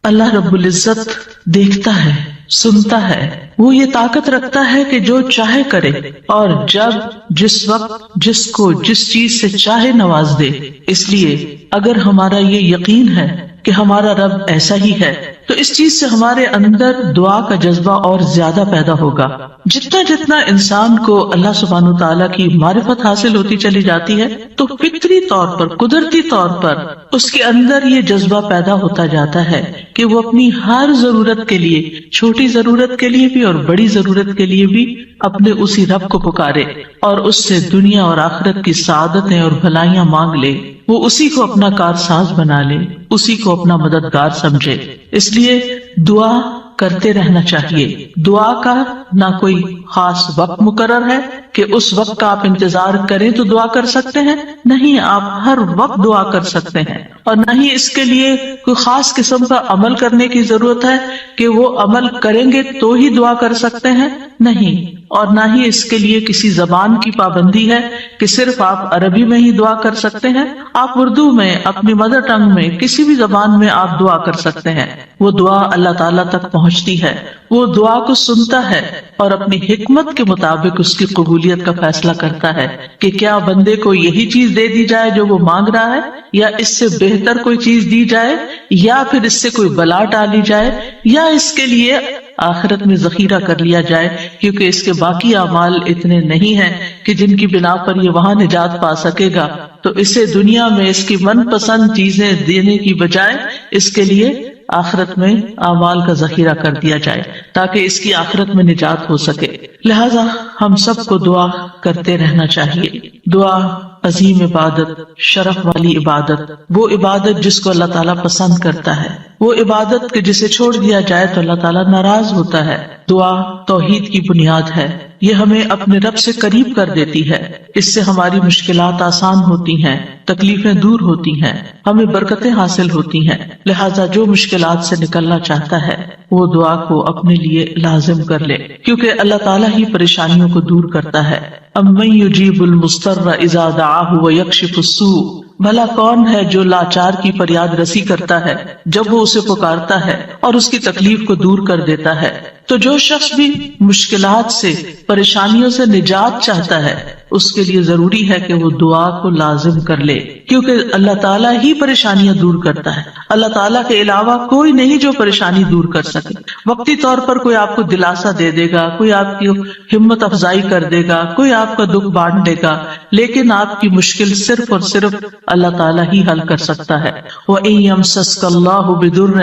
اللہ رب العزت دیکھتا ہے، سنتا ہے، وہ یہ طاقت رکھتا ہے کہ جو چاہے کرے اور جب جس وقت جس کو جس چیز سے چاہے نواز دے۔ اس لیے اگر ہمارا یہ یقین ہے کہ ہمارا رب ایسا ہی ہے تو اس چیز سے ہمارے اندر دعا کا جذبہ اور زیادہ پیدا ہوگا۔ جتنا جتنا انسان کو اللہ سبحانہ وتعالیٰ کی معرفت حاصل ہوتی چلی جاتی ہے تو فطری طور پر، قدرتی طور پر اس کے اندر یہ جذبہ پیدا ہوتا جاتا ہے کہ وہ اپنی ہر ضرورت کے لیے، چھوٹی ضرورت کے لیے بھی اور بڑی ضرورت کے لیے بھی اپنے اسی رب کو پکارے اور اس سے دنیا اور آخرت کی سعادتیں اور بھلائیاں مانگ لے۔ وہ اسی کو اپنا کارساز بنا لے، اسی کو اپنا مددگار سمجھے۔ اس لیے دعا کرتے رہنا چاہیے۔ دعا کا نہ کوئی خاص وقت مقرر ہے کہ اس وقت کا آپ انتظار کریں تو دعا کر سکتے ہیں، نہیں، آپ ہر وقت دعا کر سکتے ہیں، اور نہ ہی اس کے لیے کوئی خاص قسم کا عمل کرنے کی ضرورت ہے کہ وہ عمل کریں گے تو ہی دعا کر سکتے ہیں، نہیں، اور نہ ہی اس کے لیے کسی زبان کی پابندی ہے کہ صرف آپ عربی میں ہی دعا کر سکتے ہیں۔ آپ اردو میں، اپنی مدر ٹنگ میں، کسی بھی زبان میں آپ دعا کر سکتے ہیں۔ وہ دعا اللہ تعالیٰ تک پہنچتی ہے، وہ دعا کو سنتا ہے اور اپنی حکمت کے مطابق اس کی قبولیت کا فیصلہ کرتا ہے کہ کیا بندے کو یہی چیز دے دی جائے جو وہ مانگ رہا ہے، یا اس سے بہتر کوئی چیز دی جائے، یا پھر اس سے کوئی بلا ٹالی جائے، یا اس کے لیے آخرت میں ذخیرہ کر لیا جائے، کیونکہ اس کے باقی اعمال اتنے نہیں ہیں کہ جن کی بنا پر یہ وہاں نجات پا سکے گا، تو اسے دنیا میں اس کی من پسند چیزیں دینے کی بجائے اس کے لیے آخرت میں اعمال کا ذخیرہ کر دیا جائے تاکہ اس کی آخرت میں نجات ہو سکے۔ لہذا ہم سب کو دعا کرتے رہنا چاہیے۔ دعا عظیم عبادت، شرف والی عبادت، وہ عبادت جس کو اللہ تعالیٰ پسند کرتا ہے، وہ عبادت کہ جسے چھوڑ دیا جائے تو اللہ تعالیٰ ناراض ہوتا ہے۔ دعا توحید کی بنیاد ہے، یہ ہمیں اپنے رب سے قریب کر دیتی ہے، اس سے ہماری مشکلات آسان ہوتی ہیں، تکلیفیں دور ہوتی ہیں، ہمیں برکتیں حاصل ہوتی ہیں۔ لہذا جو مشکلات سے نکلنا چاہتا ہے وہ دعا کو اپنے لیے لازم کر لے، کیونکہ اللہ تعالیٰ ہی پریشانیوں کو دور کرتا ہے۔ امن یجیب المضطر اذا دعاہ ویکشف السوء، بھلا کون ہے جو لاچار کی فریاد رسی کرتا ہے جب وہ اسے پکارتا ہے اور اس کی تکلیف کو دور کر دیتا ہے۔ تو جو شخص بھی مشکلات سے، پریشانیوں سے نجات چاہتا ہے اس کے لیے ضروری ہے کہ وہ دعا کو لازم کر لے، کیونکہ اللہ تعالیٰ ہی پریشانیاں دور کرتا ہے۔ اللہ تعالیٰ کے علاوہ کوئی نہیں جو پریشانی دور کر سکے۔ وقتی طور پر کوئی آپ کو دلاسا دے دے گا، کوئی آپ کی ہمت افزائی کر دے گا، کوئی آپ کا دکھ بانٹ دے گا، لیکن آپ کی مشکل صرف اور صرف اللہ تعالیٰ ہی حل کر سکتا ہے۔ وَإِن يَمْسَسْكَ اللَّهُ بِضُرٍّ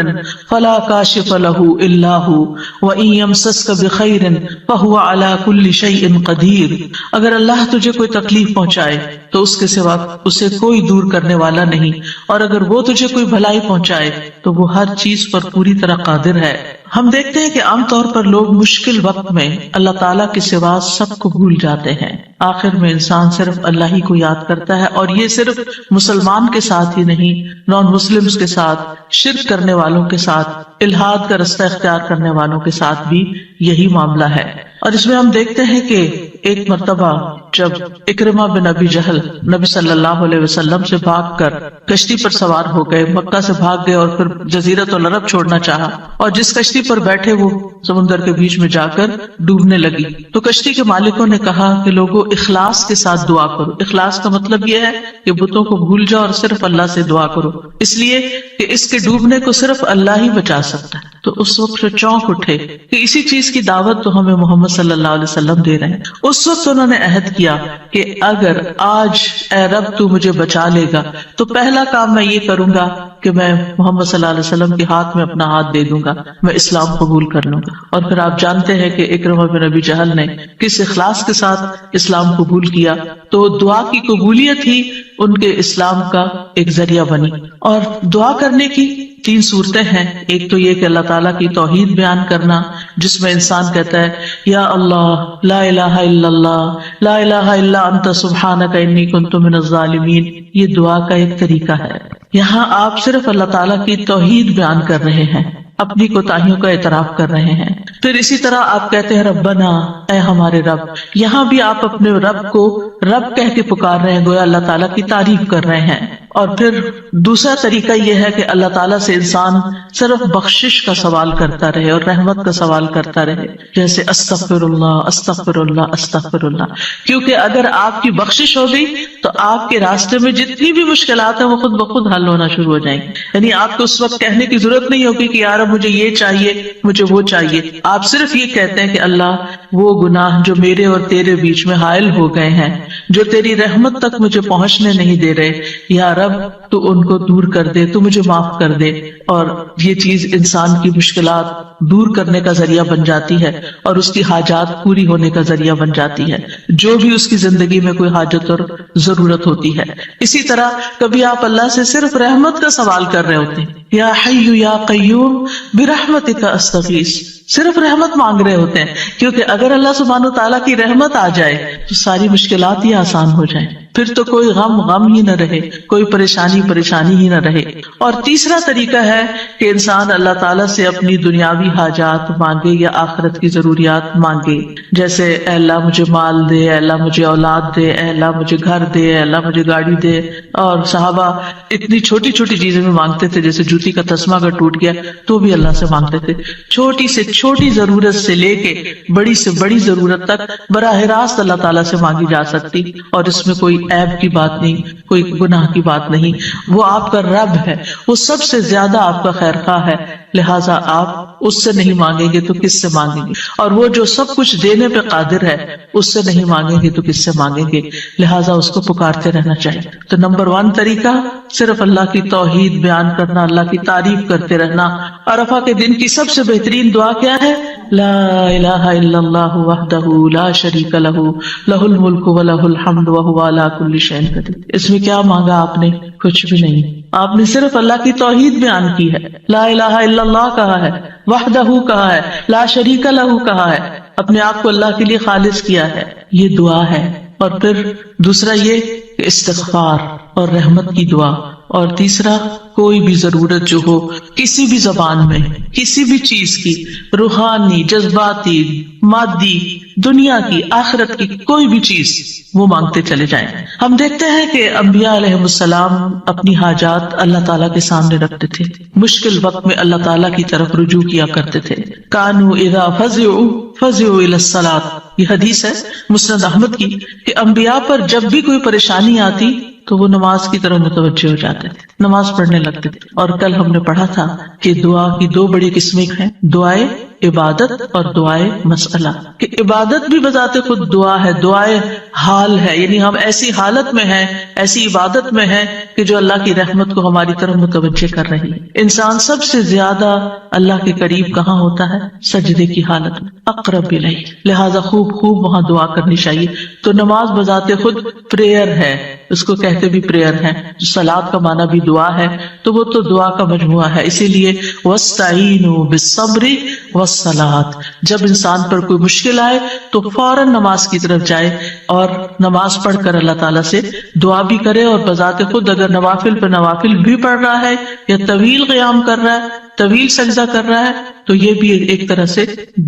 فَلَا كَاشِفَ لَهُ إِلَّا هُوَ وَإِن يَمْسَسْكَ بِخَيْرٍ فَهُوَ عَلَى كُلِّ شَيْءٍ قَدِيرٌ، اگر اللہ تجھے کوئی تکلیف پہنچائے تو اس کے سوا اسے کوئی دور کرنے والا نہیں، اور اگر وہ تجھے کوئی بھلائی پہنچائے تو وہ ہر چیز پر پوری طرح قادر ہے۔ ہم دیکھتے ہیں کہ عام طور پر لوگ مشکل وقت میں اللہ تعالیٰ کے سوا سب کو بھول جاتے ہیں۔ آخر میں انسان صرف اللہ ہی کو یاد کرتا ہے، اور یہ صرف مسلمان کے ساتھ ہی نہیں، نان مسلمز کے ساتھ، شرک کرنے والوں کے ساتھ، الحاد کا رستہ اختیار کرنے والوں کے ساتھ بھی یہی معاملہ ہے۔ اور اس میں ہم دیکھتے ہیں کہ ایک مرتبہ جب اکرمہ بن ابی جہل نبی صلی اللہ علیہ وسلم سے بھاگ کر کشتی پر سوار ہو گئے، مکہ سے بھاگ گئے اور پھر جزیرۃ العرب چھوڑنا چاہا، اور جس کشتی پر بیٹھے وہ سمندر کے بیچ میں جا کر ڈوبنے لگی، تو کشتی کے مالکوں نے کہا کہ لوگوں اخلاص کے ساتھ دعا کرو۔ اخلاص کا مطلب یہ ہے کہ بتوں کو بھول جاؤ اور صرف اللہ سے دعا کرو، اس لیے کہ اس کے ڈوبنے کو صرف اللہ ہی بچا سکتا ہے۔ تو اس وقت وہ چونک اٹھے کہ اسی چیز کی دعوت تو ہمیں محمد صلی اللہ علیہ وسلم دے رہے ہیں۔ اس وقت انہوں نے عہد کیا کہ اگر آج اے رب تو مجھے بچا لے گا تو پہلا کام میں یہ کروں گا کہ میں محمد صلی اللہ علیہ وسلم کے ہاتھ میں اپنا ہاتھ دے دوں گا، میں اسلام قبول کر لوں گا۔ اور پھر آپ جانتے ہیں کہ اکرمہ بن ابی جہل نے کس اخلاص کے ساتھ اسلام قبول کیا، تو دعا کی قبولیت ہی ان کے اسلام کا ایک ذریعہ بنی۔ اور دعا کرنے کی 3 صورتیں ہیں۔ ایک تو یہ کہ اللہ تعالیٰ کی توحید بیان کرنا، جس میں انسان کہتا ہے یا اللہ لا الہ الا اللہ لا الہ الا انت سبحانک انی کنت من الظالمین، یہ دعا کا ایک طریقہ ہے۔ یہاں آپ صرف اللہ تعالیٰ کی توحید بیان کر رہے ہیں، اپنی کوتاہیوں کا اعتراف کر رہے ہیں۔ پھر اسی طرح آپ کہتے ہیں ربنا، اے ہمارے رب، یہاں بھی آپ اپنے رب کو رب کہہ کے پکار رہے ہیں، گویا اللہ تعالیٰ کی تعریف کر رہے ہیں۔ اور پھر دوسرا طریقہ یہ ہے کہ اللہ تعالیٰ سے انسان صرف بخشش کا سوال کرتا رہے اور رحمت کا سوال کرتا رہے، جیسے استغفر اللہ استغفر اللہ استغفر اللہ، کیونکہ اگر آپ کی بخشش ہو گئی تو آپ کے راستے میں جتنی بھی مشکلات ہیں وہ خود بخود حل ہونا شروع ہو جائیں گی. یعنی آپ کو اس وقت کہنے کی ضرورت نہیں ہوگی کہ یار مجھے یہ چاہیے مجھے وہ چاہیے، آپ صرف یہ کہتے ہیں کہ اللہ وہ گناہ جو میرے اور تیرے بیچ میں حائل ہو گئے ہیں، جو تیری رحمت تک مجھے پہنچنے نہیں دے رہے، یا رب تو ان کو دور کر دے، تو مجھے معاف کر دے. اور یہ چیز انسان کی مشکلات دور کرنے کا ذریعہ بن جاتی ہے اور اس کی حاجات پوری ہونے کا ذریعہ بن جاتی ہے، جو بھی اس کی زندگی میں کوئی حاجت اور ضرورت ہوتی ہے. اسی طرح کبھی آپ اللہ سے صرف رحمت کا سوال کر رہے ہوتے ہیں، یا حی یا قیوم برحمتک استغیث، صرف رحمت مانگ رہے ہوتے ہیں، کیونکہ اگر اللہ سبحانہ تعالیٰ کی رحمت آ جائے تو ساری مشکلات ہی آسان ہو جائیں، پھر تو کوئی غم ہی نہ رہے، کوئی پریشانی ہی نہ رہے. اور تیسرا طریقہ ہے کہ انسان اللہ تعالیٰ سے اپنی دنیاوی حاجات مانگے یا آخرت کی ضروریات مانگے، جیسے اے اللہ مجھے مال دے، اے اللہ مجھے اولاد دے، اے اللہ مجھے گھر دے، اے اللہ مجھے گاڑی دے. اور صحابہ اتنی چھوٹی چھوٹی چیزیں بھی مانگتے تھے، جیسے جوتی کا تسمہ اگر ٹوٹ گیا تو بھی اللہ سے مانگتے تھے. چھوٹی سے چھوٹی ضرورت سے لے کے بڑی سے بڑی ضرورت تک براہ راست اللہ تعالیٰ سے مانگی جا سکتی، اور اس میں کوئی عیب کی بات نہیں، کوئی گناہ کی بات نہیں. وہ آپ کا رب ہے، وہ سب سے زیادہ آپ کا خیر خواہ ہے، لہٰذا آپ اس سے نہیں مانگیں گے تو کس سے مانگیں گے؟ اور وہ جو سب کچھ دینے پہ قادر ہے اس سے نہیں مانگیں گے تو کس سے مانگیں گے؟ لہٰذا اس کو پکارتے رہنا چاہیے. تو نمبر 1 طریقہ صرف اللہ کی توحید بیان کرنا، اللہ کی تعریف کرتے رہنا. عرفہ کے دن کی سب سے بہترین دعا کیا ہے؟ لا الہ الا اللہ وحدہ لا شریک لہ لہ الملک ولہ الحمد وہو علی کل شیء قدیر. اس میں کیا مانگا آپ نے؟ کچھ بھی نہیں، آپ نے صرف اللہ کی توحید بیان کی ہے، لا الہ الا اللہ کہا ہے، وحدہ کہا ہے، لا شریک لہ کہا ہے، اپنے آپ کو اللہ کے لیے خالص کیا ہے. یہ دعا ہے. اور پھر دوسرا یہ کہ استغفار اور رحمت کی دعا. اور تیسرا کوئی بھی ضرورت جو ہو کسی بھی زبان میں، کسی بھی چیز کی، روحانی، جذباتی، مادی، دنیا کی، آخرت کی، کوئی بھی چیز وہ مانگتے چلے جائیں. ہم دیکھتے ہیں کہ انبیاء علیہ السلام اپنی حاجات اللہ تعالیٰ کے سامنے رکھتے تھے، مشکل وقت میں اللہ تعالیٰ کی طرف رجوع کیا کرتے تھے. کانوا اذا فزعوا الى الصلاۃ، یہ حدیث ہے مسند احمد کی کہ انبیاء پر جب بھی کوئی پریشانی آتی تو وہ نماز کی طرف متوجہ ہو جاتے تھے، نماز پڑھنے لگتے تھے. اور کل ہم نے پڑھا تھا کہ دعا کی 2 بڑی قسمیں ہیں، دعائے عبادت اور دعائے مسئلہ. کہ عبادت بھی بذات خود دعا ہے، دعائے حال ہے، یعنی ہم ایسی حالت میں ہیں، ایسی عبادت میں ہیں کہ جو اللہ کی رحمت کو ہماری طرف متوجہ کر رہی ہے. انسان سب سے زیادہ اللہ کے قریب کہاں ہوتا ہے؟ سجدے کی حالت میں، اقرب الیہ. لہذا خوب وہاں دعا کرنی چاہیے. تو نماز بذات خود پریئر ہے، اس کو کہتے بھی پریئر ہے. صلاۃ کا معنی بھی دعا ہے، تو وہ تو دعا کا مجموعہ ہے. اسی لیے وَاسْتَعِینُوا بِالصَّبْرِ وَالصَّلَاةِ، جب انسان پر کوئی مشکل آئے تو فوراً نماز کی طرف جائے اور نماز پڑھ کر اللہ تعالیٰ سے دعا بھی کرے. اور بذات خود اگر نوافل پہ نوافل بھی پڑھ رہا ہے یا طویل قیام کر رہا ہے، طویل سجدہ کر رہا ہے، تو یہ بھی ایک طرح سے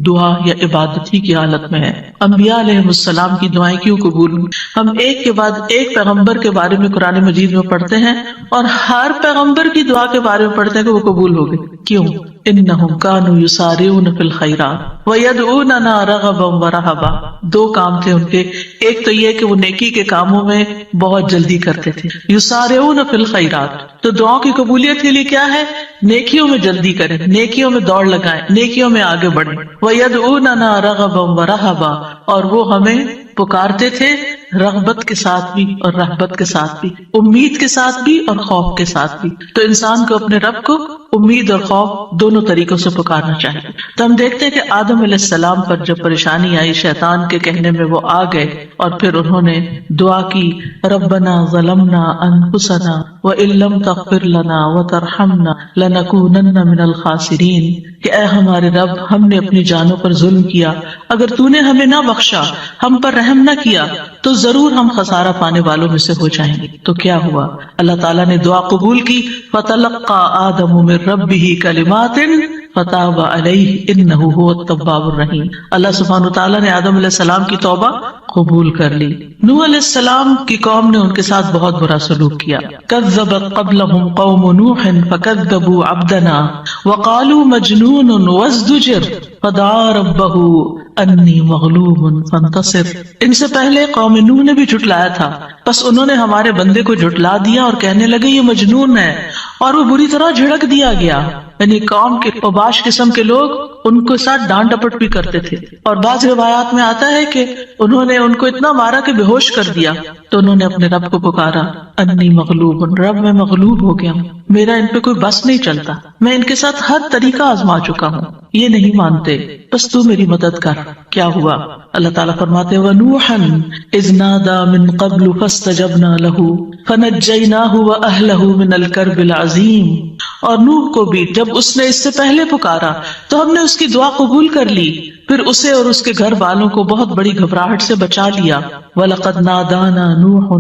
دعا یا عبادت ہی کی حالت میں ہے. انبیاء علیہ السلام کی دعائیں کیوں قبول ہوئی؟ ہم ایک کے بعد ایک پیغمبر کے بارے میں قرآن مجید میں پڑھتے ہیں اور ہر پیغمبر کی دعا کے بارے میں پڑھتے ہیں کہ وہ قبول ہو گئی. کیوں؟ انہم کانوا یسارعون فی الخیرات ویدعوننا رغبا ورہبا. 2 کام تھے ان کے. ایک تو یہ کہ وہ نیکی کے کاموں میں بہت جلدی کرتے تھے، یسارعون فی الخیرات. تو دعاؤں کی قبولیت کے لیے کیا ہے؟ نیکیوں میں جلدی کریں، نیکیوں میں دوڑ لگائیں، نیکیوں میں آگے بڑھیں. وَيَدْعُونَنَا رَغَبًا وَرَهَبًا، اور وہ ہمیں پکارتے تھے رغبت کے ساتھ بھی اور رہبت کے ساتھ بھی، امید کے ساتھ بھی اور خوف کے ساتھ بھی. تو انسان کو اپنے رب کو امید اور خوف دونوں طریقوں سے پکارنا چاہیے. تو ہم دیکھتے ہیں کہ آدم علیہ السلام پر جب پریشانی آئی شیطان کے کہنے میں وہ آ گئے اور پھر انہوں نے دعا کی، ربنا ظلمنا انفسنا وان لم تغفر لنا وترحمنا لنکونن من الخاسرین، کہ اے ہمارے رب ہم نے اپنی جانوں پر ظلم کیا، اگر تو نے ہمیں نہ بخشا، ہم پر رحم نہ کیا تو ضرور ہم خسارہ پانے والوں میں سے ہو جائیں گے. تو کیا ہوا؟ اللہ تعالیٰ نے دعا قبول کی. فتلقى آدم من ربه کلمات فتاب علیہ انہ هو التواب الرحیم. اللہ سبحانہ تعالیٰ نے آدم علیہ السلام کی توبہ قبول کر لی. نوح علیہ السلام کی قوم نے ان کے ساتھ بہت برا سلوک کیا. کذبت قبلہم قوم نوح فکذبوا عبدنا وقالوا مجنون وازدجر فدعا ربہ انی مغلوب فانتصر. ان سے پہلے قوم نوح نے بھی جھٹلایا تھا، بس انہوں نے ہمارے بندے کو جھٹلا دیا اور کہنے لگے یہ مجنون ہے، اور وہ بری طرح جھڑک دیا گیا. یعنی قوم کے فباش قسم کے لوگ ان کو ساتھ ڈانٹ ڈپٹ بھی کرتے تھے. اور بعض روایات میں آتا ہے کہ انہوں نے ان کو اتنا مارا کہ بے ہوش کر دیا. تو انہوں نے اپنے رب کو پکارا، انی مغلوب، رب میں مغلوب ہو گیا ہوں، میرا ان پہ کوئی بس نہیں چلتا، میں ان کے ساتھ ہر طریقہ آزما چکا ہوں، یہ نہیں مانتے، بس تو میری مدد کر. کیا ہوا؟ اللہ تعالیٰ فرماتے وَنُوحًا إِذْ نَادَى مِن قَبْلُ فَاسْتَجَبْنَا لَهُ فَنَجَّيْنَاهُ وَأَهْلَهُ مِنَ الْكَرْبِ الْعَظِيمِ. اور نوح کو بھی جب اس نے اس سے پہلے پکارا تو ہم نے اس کی دعا قبول کر لی، پھر اسے اور اس کے گھر والوں کو بہت بڑی گھبراہٹ سے بچا لیا. وَلَقَدْ نَادَانَا نُوحٌ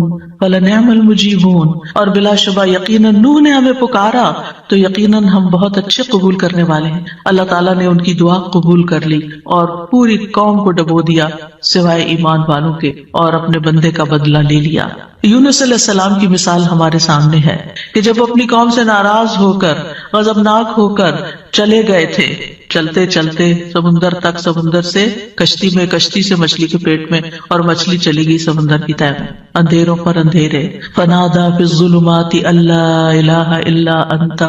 فَلَنِعْمَ الْمُجِيبُونَ. اور بلا شبہ یقیناً نوح نے ہمیں پکارا تو یقیناً ہم بہت اچھے قبول کرنے والے ہیں. اللہ تعالیٰ نے ان کی دعا قبول کر لی اور پوری قوم کو ڈبو دیا سوائے ایمان والوں کے، اور اپنے بندے کا بدلہ لے لیا. یونس علیہ السلام کی مثال ہمارے سامنے ہے کہ جب اپنی قوم سے ناراض ہو کر غضبناک ہو کر چلے گئے تھے، چلتے چلتے سمندر تک، سمندر سے کشتی میں، کشتی سے مچھلی کے پیٹ میں، اور مچھلی چلی گئی سمندر کی تہہ میں. اندھیروں پر اندھیرے. فنادا فی الظلمات ان لا الہ الا انت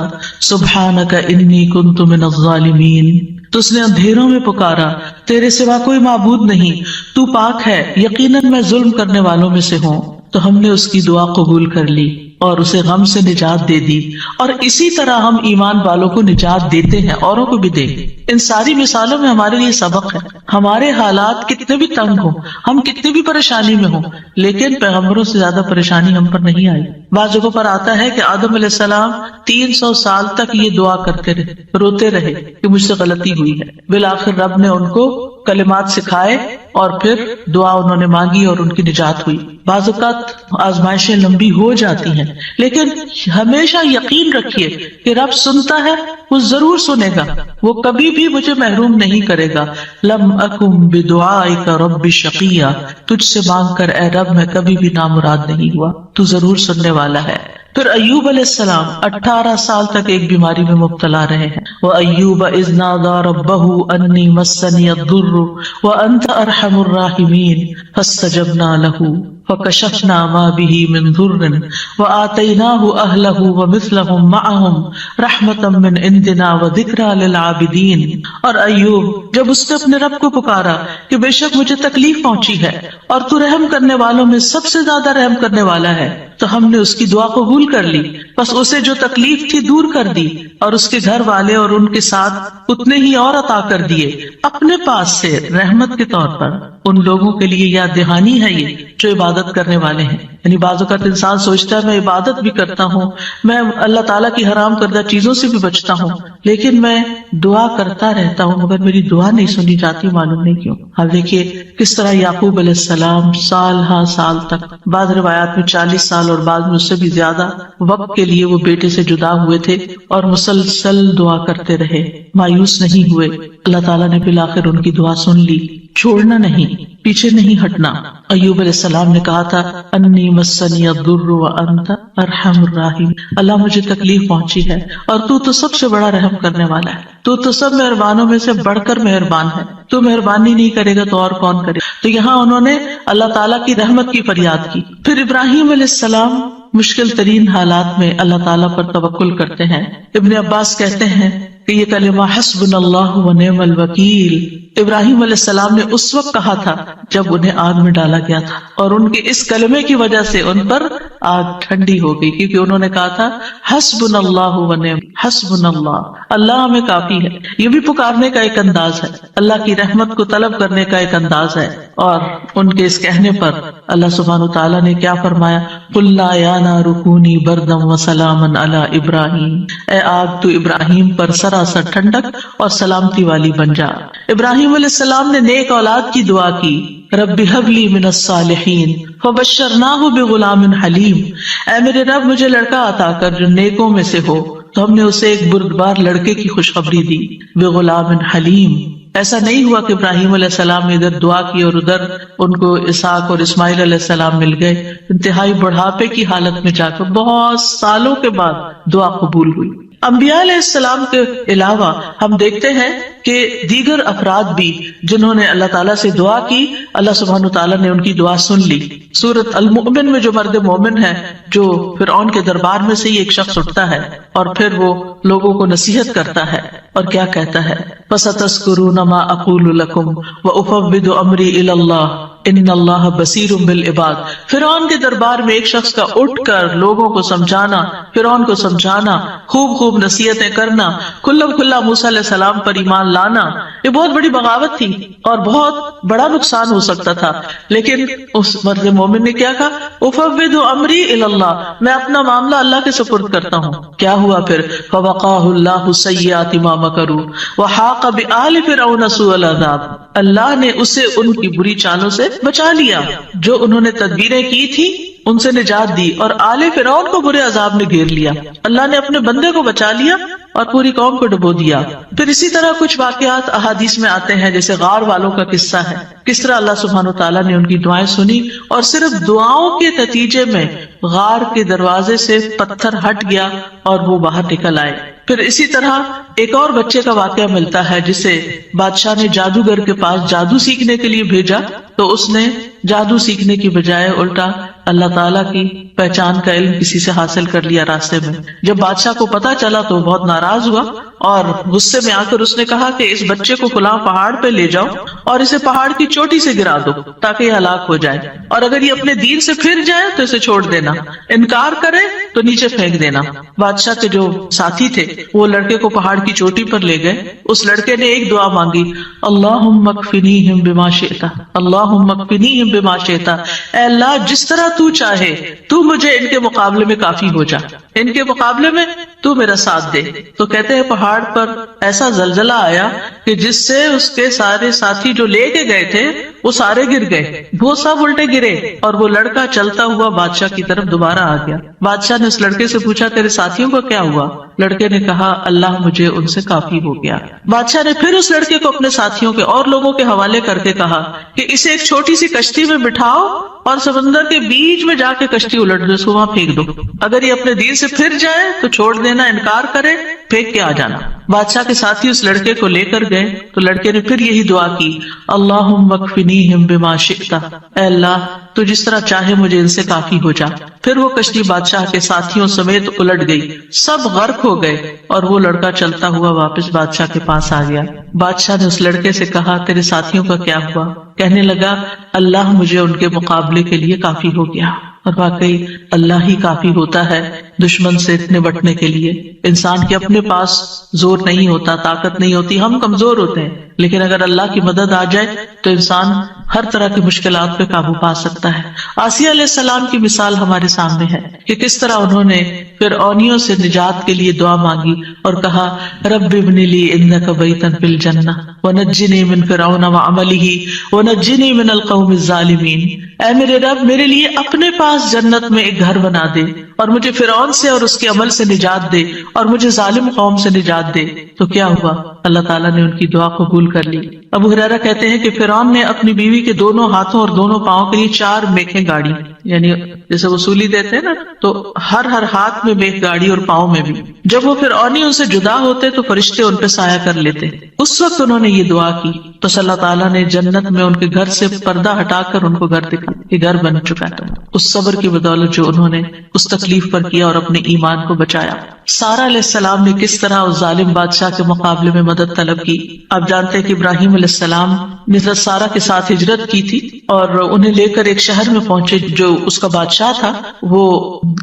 سبحانک انی کنت من الظالمین. تو اس نے اندھیروں میں پکارا، تیرے سوا کوئی معبود نہیں، تو پاک ہے، یقیناً میں ظلم کرنے والوں میں سے ہوں. تو ہم نے اس کی دعا قبول کر لی اور اسے غم سے نجات دے دی. اور اسی طرح ہم ایمان والوں کو نجات دیتے ہیں، اوروں کو بھی دیں. ان ساری مثالوں میں ہمارے لیے سبق ہے. ہمارے حالات کتنے بھی تنگ ہوں، ہم کتنے بھی پریشانی میں ہوں، لیکن پیغمبروں سے زیادہ پریشانی ہم پر نہیں آئی. بعض جگہوں پر آتا ہے کہ آدم علیہ السلام 300 سال تک یہ دعا کرتے رہے، روتے رہے کہ مجھ سے غلطی ہوئی ہے. بالآخر رب نے ان کو کلمات سکھائے اور پھر دعا انہوں نے مانگی اور ان کی نجات ہوئی. بعض اوقات آزمائشیں لمبی ہو جاتی ہیں، لیکن ہمیشہ یقین رکھیے کہ رب سنتا ہے، وہ ضرور سنے گا، وہ کبھی بھی مجھے محروم نہیں کرے گا. لم اکم بدعائک رب شقیہ، تجھ سے مانگ کر اے رب میں کبھی بھی نامراد نہیں ہوا، تو ضرور سننے والا ہے. پھر ایوب علیہ السلام 18 سال تک ایک بیماری میں مبتلا رہے ہیں. وَأَيُّوبَ إِذْ نَادَى رَبَّهُ أَنِّي مَسَّنِيَ الضُّرُّ وَأَنْتَ أَرْحَمُ الرَّاحِمِينَ فَاسْتَجَبْنَا لَهُ فَكَشَفْنَا مَا بِهِ مِنْ ضُرٍّ وَآتَيْنَاهُ أَهْلَهُ وَمِثْلَهُمْ مَعَهُمْ رَحْمَةً مِنْ عِنْدِنَا وَذِكْرَى لِلْعَابِدِينَ. اور ایوب جب اس نے اپنے رب کو پکارا کہ بے شک مجھے تکلیف پہنچی ہے اور تو رحم کرنے والوں میں سب سے زیادہ رحم کرنے والا ہے، تو ہم نے اس کی دعا قبول کر لی، بس اسے جو تکلیف تھی دور کر دی، اور اس کے گھر والے اور ان کے ساتھ اتنے ہی اور عطا کر دیے اپنے پاس سے رحمت کے طور پر. ان لوگوں کے لیے یاد دہانی ہے یہ جو عبادت کرنے والے ہیں. یعنی بعض اوقات انسان سوچتا ہے میں عبادت بھی کرتا ہوں، میں اللہ تعالیٰ کی حرام کردہ چیزوں سے بھی بچتا ہوں، لیکن میں دعا کرتا رہتا ہوں مگر میری دعا نہیں سنی جاتی، معلوم نہیں کیوں. اب دیکھیے کس طرح یعقوب علیہ السلام سال ہاں سال تک، بعض روایات میں 40 سال اور بعض میں اس سے بھی زیادہ وقت کے لیے وہ بیٹے سے جدا ہوئے تھے اور مسلسل دعا کرتے رہے، مایوس نہیں ہوئے. اللہ تعالیٰ نے بالآخر ان کی دعا سن لی. چھوڑنا نہیں، پیچھے نہیں ہٹنا. ایوب علیہ السلام نے کہا تھا انی مسنی الضر وانت ارحم الراحمین، اللہ مجھے تکلیف پہنچی ہے اور تو سب سے بڑا رحم کرنے والا ہے، تو سب مہربانوں میں سے بڑھ کر مہربان ہے، تو مہربانی نہیں کرے گا تو اور کون کرے. تو یہاں انہوں نے اللہ تعالیٰ کی رحمت کی فریاد کی. پھر ابراہیم علیہ السلام مشکل ترین حالات میں اللہ تعالیٰ پر توکل کرتے ہیں. ابن عباس کہتے ہیں کہ یہ کلمہ حسبنا اللہ و نعم الوکیل ابراہیم علیہ السلام نے اس وقت کہا تھا جب انہیں آگ میں ڈالا گیا تھا، اور ان کے اس کلمے کی وجہ سے ان پر آگ ٹھنڈی ہو گئی، کیونکہ انہوں نے کہا تھا حسبنا اللہ و نعم، حسبنا اللہ، اللہ ہمیں کافی ہے. یہ بھی پکارنے کا ایک انداز ہے، اللہ کی رحمت کو طلب کرنے کا ایک انداز ہے. اور ان کے اس کہنے پر اللہ سبحانہ وتعالیٰ نے کیا فرمایا، قُلْنَا يَا نَارُ كُونِي بَرْدًا وَسَلَامًا عَلَى إِبْرَاهِيمَ، اے آگ تو ابراہیم پر سراسر ٹھنڈک اور سلامتی والی بن جا. ابراہیم علیہ السلام نے نیک اولاد کی دعا کی، رب هب لي من الصالحین فبشرناہ بغلام حلیم، اے میرے رب مجھے لڑکا عطا کر جو نیکوں میں سے ہو، تو ہم نے اسے ایک بردبار لڑکے کی خوشخبری دی، بغلام حلیم۔ ایسا نہیں ہوا کہ ابراہیم علیہ السلام نے ادھر دعا کی اور ادھر ان کو اسحاق اور اسماعیل علیہ السلام مل گئے۔ انتہائی بڑھاپے کی حالت میں جا کر بہت سالوں کے بعد دعا قبول ہوئی۔ انبیاء علیہ السلام کے علاوہ ہم دیکھتے ہیں کہ دیگر افراد بھی جنہوں نے اللہ تعالیٰ سے دعا کی، اللہ سبحانہ تعالیٰ نے ان کی دعا سن لی۔ سورۃ المؤمن میں جو مرد مومن ہے، جو فرعون کے دربار میں سے ہی ایک شخص اٹھتا ہے اور پھر وہ لوگوں کو نصیحت کرتا ہے اور کیا کہتا ہے، فَسَتَذْكُرُونَ مَا أَقُولُ لَكُمْ وَأُفَوِّضُ أَمْرِي إِلَى اللَّهِ ان اللہ بصیر بالعباد۔ فرعون کے دربار میں ایک شخص کا اٹھ کر لوگوں کو سمجھانا، فرعون کو سمجھانا، خوب نصیحتیں کرنا، کھلا موسیٰ علیہ السلام پر ایمان لانا، یہ بہت بڑی بغاوت تھی اور بہت بڑا نقصان ہو سکتا تھا، لیکن اس مرد مومن نے کیا کہا، افوض امری الی اللہ، میں اپنا معاملہ اللہ کے سپرد کرتا ہوں۔ کیا ہوا پھر، فوقاہ اللہ سیئات ما مکروا وحاق بآل فرعون سوء العذاب، اللہ نے اسے ان کی بری چالوں سے بچا لیا، جو انہوں نے تدبیریں کی تھی ان سے نجات دی، اور آل فرعون کو برے عذاب نے گھیر لیا۔ اللہ نے اپنے بندے کو بچا لیا اور پوری قوم کو ڈبو دیا۔ پھر اسی طرح کچھ واقعات احادیث میں آتے ہیں، جیسے غار والوں کا قصہ ہے، کس طرح اللہ سبحانہ وتعالیٰ نے ان کی دعائیں سنی اور صرف دعاؤں کے نتیجے میں غار کے دروازے سے پتھر ہٹ گیا اور وہ باہر نکل آئے۔ پھر اسی طرح ایک اور بچے کا واقعہ ملتا ہے جسے بادشاہ نے جادوگر کے پاس جادو سیکھنے کے لیے بھیجا، تو اس نے جادو سیکھنے کی بجائے الٹا اللہ تعالیٰ کی پہچان کا علم کسی سے حاصل کر لیا راستے میں۔ جب بادشاہ کو پتا چلا تو بہت ناراض ہوا اور غصے میں آ کر اس نے کہا کہ اس بچے کو فلاں پہاڑ پہ لے جاؤ اور اسے پہاڑ کی چوٹی سے گرا دو تاکہ یہ ہلاک ہو جائے، اور اگر یہ اپنے دین سے پھر جائے تو اسے چھوڑ دینا، انکار کرے تو نیچے پھینک دینا۔ بادشاہ کے جو ساتھی تھے وہ لڑکے کو پہاڑ کی چوٹی پر لے گئے۔ اس لڑکے نے ایک دعا مانگی، اللہم اکفنیہم بما شئت، اللہم اکفنیہم بما شئت، اے اللہ جس طرح تو چاہے تو مجھے ان کے مقابلے میں کافی ہو جا، ان کے مقابلے میں تو میرا ساتھ دے۔ تو کہتے ہیں پہاڑ پر ایسا زلزلہ آیا کہ جس سے اس کے سارے ساتھی جو لے کے گئے تھے وہ سارے گر گئے، وہ سب الٹے گرے اور وہ لڑکا چلتا ہوا بادشاہ کی طرف دوبارہ آ گیا۔ بادشاہ نے اس لڑکے سے پوچھا تیرے ساتھیوں کا کیا ہوا؟ لڑکے نے کہا اللہ مجھے ان سے کافی ہو گیا۔ بادشاہ نے پھر اس لڑکے کو اپنے ساتھیوں کے اور لوگوں کے حوالے کر کے کہا کہ اسے ایک چھوٹی سی کشتی میں بٹھاؤ اور سمندر کے بیچ میں جا کے کشتی الٹ دو، اس کو وہاں پھینک دو، اگر یہ اپنے دین سے پھر جائے تو چھوڑ دینا، انکار کرے پھینک کے آ جانا۔ بادشاہ کے ساتھی اس لڑکے کو لے کر گئے تو لڑکے نے پھر یہی دعا کی، اللہم اکفنیہم بما شئت، اے اللہ تو جس طرح چاہے مجھے ان سے کافی ہو جا۔ پھر وہ کشتی بادشاہ کے ساتھیوں سمیت الٹ گئی، سب غرق ہو گئے اور وہ لڑکا چلتا ہوا واپس بادشاہ کے پاس آ گیا۔ بادشاہ نے اس لڑکے سے کہا تیرے ساتھیوں کا کیا ہوا؟ کہنے لگا اللہ مجھے ان کے مقابلے کے لیے کافی ہو گیا۔ اور واقعی اللہ ہی کافی ہوتا ہے دشمن سے نبٹنے کے لیے۔ انسان کے اپنے پاس زور نہیں ہوتا، طاقت نہیں ہوتی، ہم کمزور ہوتے ہیں، لیکن اگر اللہ کی مدد آ جائے تو انسان ہر طرح کی مشکلات پہ قابو پا سکتا ہے۔ آسیہ علیہ السلام کی مثال ہمارے سامنے ہے کہ کس طرح انہوں نے فرعونیوں سے نجات کے لیے دعا مانگی اور کہا رب ابن لی عندک بیتا فی الجنہ ونجنی من فرعون وعملہ ونجنی من القوم الظالمین، اے میرے رب میرے لیے اپنے پاس جنت میں ایک گھر بنا دے اور مجھے فرعون سے اور اس کے عمل سے نجات دے اور مجھے ظالم قوم سے نجات دے۔ تو کیا ہوا؟ اللہ تعالیٰ نے ان کی دعا قبول کر لی۔ ابو ہریرہ کہتے ہیں کہ فرعون نے اپنی بیوی کے دونوں ہاتھوں اور دونوں پاؤں کے لیے 4 میخیں گاڑی، یعنی جیسے وصولی دیتے ہیں نا، تو ہر ہاتھ میں میخ گاڑی اور پاؤں میں بھی۔ جب وہ فرعونی ان سے جدا ہوتے تو فرشتے ان پہ سایہ کر لیتے۔ اس وقت انہوں نے یہ دعا کی تو اللہ تعالیٰ نے جنت میں ان کے گھر سے پردہ ہٹا کر ان کو گھر دکھا، یہ گھر بن چکا تھا اس صبر کی بدولت جو انہوں نے اس تکلیف پر کیا اور اپنے ایمان کو بچایا۔ سارہ علیہ السلام نے کس طرح اس ظالم بادشاہ کے مقابلے میں مدد طلب کی۔ آپ جانتے ہیں کہ ابراہیم علیہ السلام نے سارہ کے ساتھ ہجرت کی تھی اور انہیں لے کر ایک شہر میں پہنچے، جو اس کا بادشاہ تھا وہ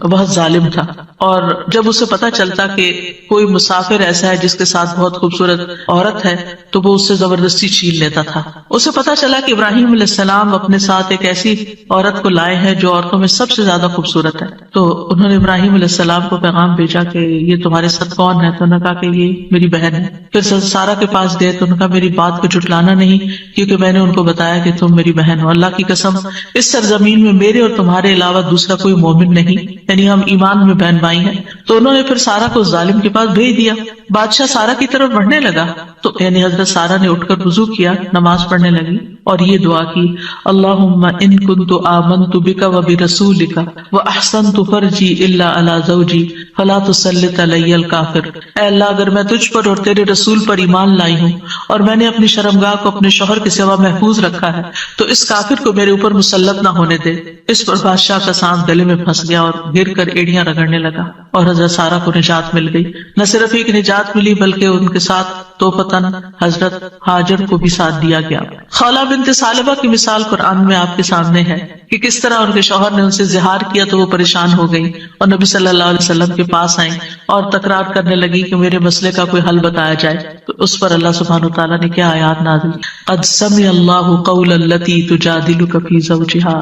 بہت ظالم تھا، اور جب اسے پتا چلتا کہ کوئی مسافر ایسا ہے جس کے ساتھ بہت خوبصورت عورت ہے تو وہ اس سے زبردستی چھین لیتا تھا۔ اسے پتا چلا کہ ابراہیم علیہ السلام اپنے ساتھ ایک ایسی عورت کو لائے ہیں جو عورتوں میں سب سے زیادہ خوبصورت ہے، تو انہوں نے ابراہیم علیہ السلام کو پیغام بھیجا کہ یہ تمہارے ساتھ کون ہے؟ تو انہوں نے کہا کہ یہ میری بہن ہے۔ پھر سارا کے پاس گئے تو انہوں نے کہا میری بات کو جھٹلانا نہیں، کیونکہ میں نے ان کو بتایا کہ تم میری بہن ہو، اللہ کی قسم اس سرزمین میں میرے اور تمہارے علاوہ دوسرا کوئی مومن نہیں، یعنی ہم ایمان میں بہن بھائی ہیں۔ تو انہوں نے پھر سارا کو ظالم کے پاس بھیج دیا۔ بادشاہ سارا کی طرف بڑھنے لگا تو یعنی حضرت سارا نے اٹھ کر وضو کیا، نماز پڑھنے لگی اور یہ دعا کی، اللہم ان کنت آمنت بک وبرسولک واحسنت فرجی الا علی زوجی فلا تسلط علی الکافر۔ اے اللہ اگر میں تجھ پر اور تیرے رسول پر ایمان لائی ہوں اور میں نے اپنی شرمگاہ کو اپنے شوہر کے سوا محفوظ رکھا ہے تو اس کافر کو میرے اوپر مسلط نہ ہونے دے۔ اس پر بادشاہ کا سانپ گلے میں پھنس گیا اور گر کر ایڑیاں رگڑنے لگا اور حضرت سارا کو نجات مل گئی۔ نہ صرف ایک نجات ملی بلکہ ان کے ساتھ توفتن حضرت ہاجر کو بھی ساتھ دیا گیا۔ خولہ بنت ثعلبہ کی مثال قرآن میں آپ کے سامنے ہے کہ کس طرح ان کے شوہر نے ان سے زہار کیا تو وہ پریشان ہو گئی اور نبی صلی اللہ علیہ وسلم کے پاس آئیں اور تکرار کرنے لگی کہ میرے مسئلے کا کوئی حل بتایا جائے۔ تو اس پر اللہ سبحانہ وتعالیٰ نے کیا آیات نازل، قد سمع اللہ قول التی تجادلک فی زوجہا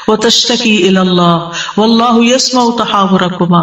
وتشتکی الی اللہ واللہ یسمع تحاورکما۔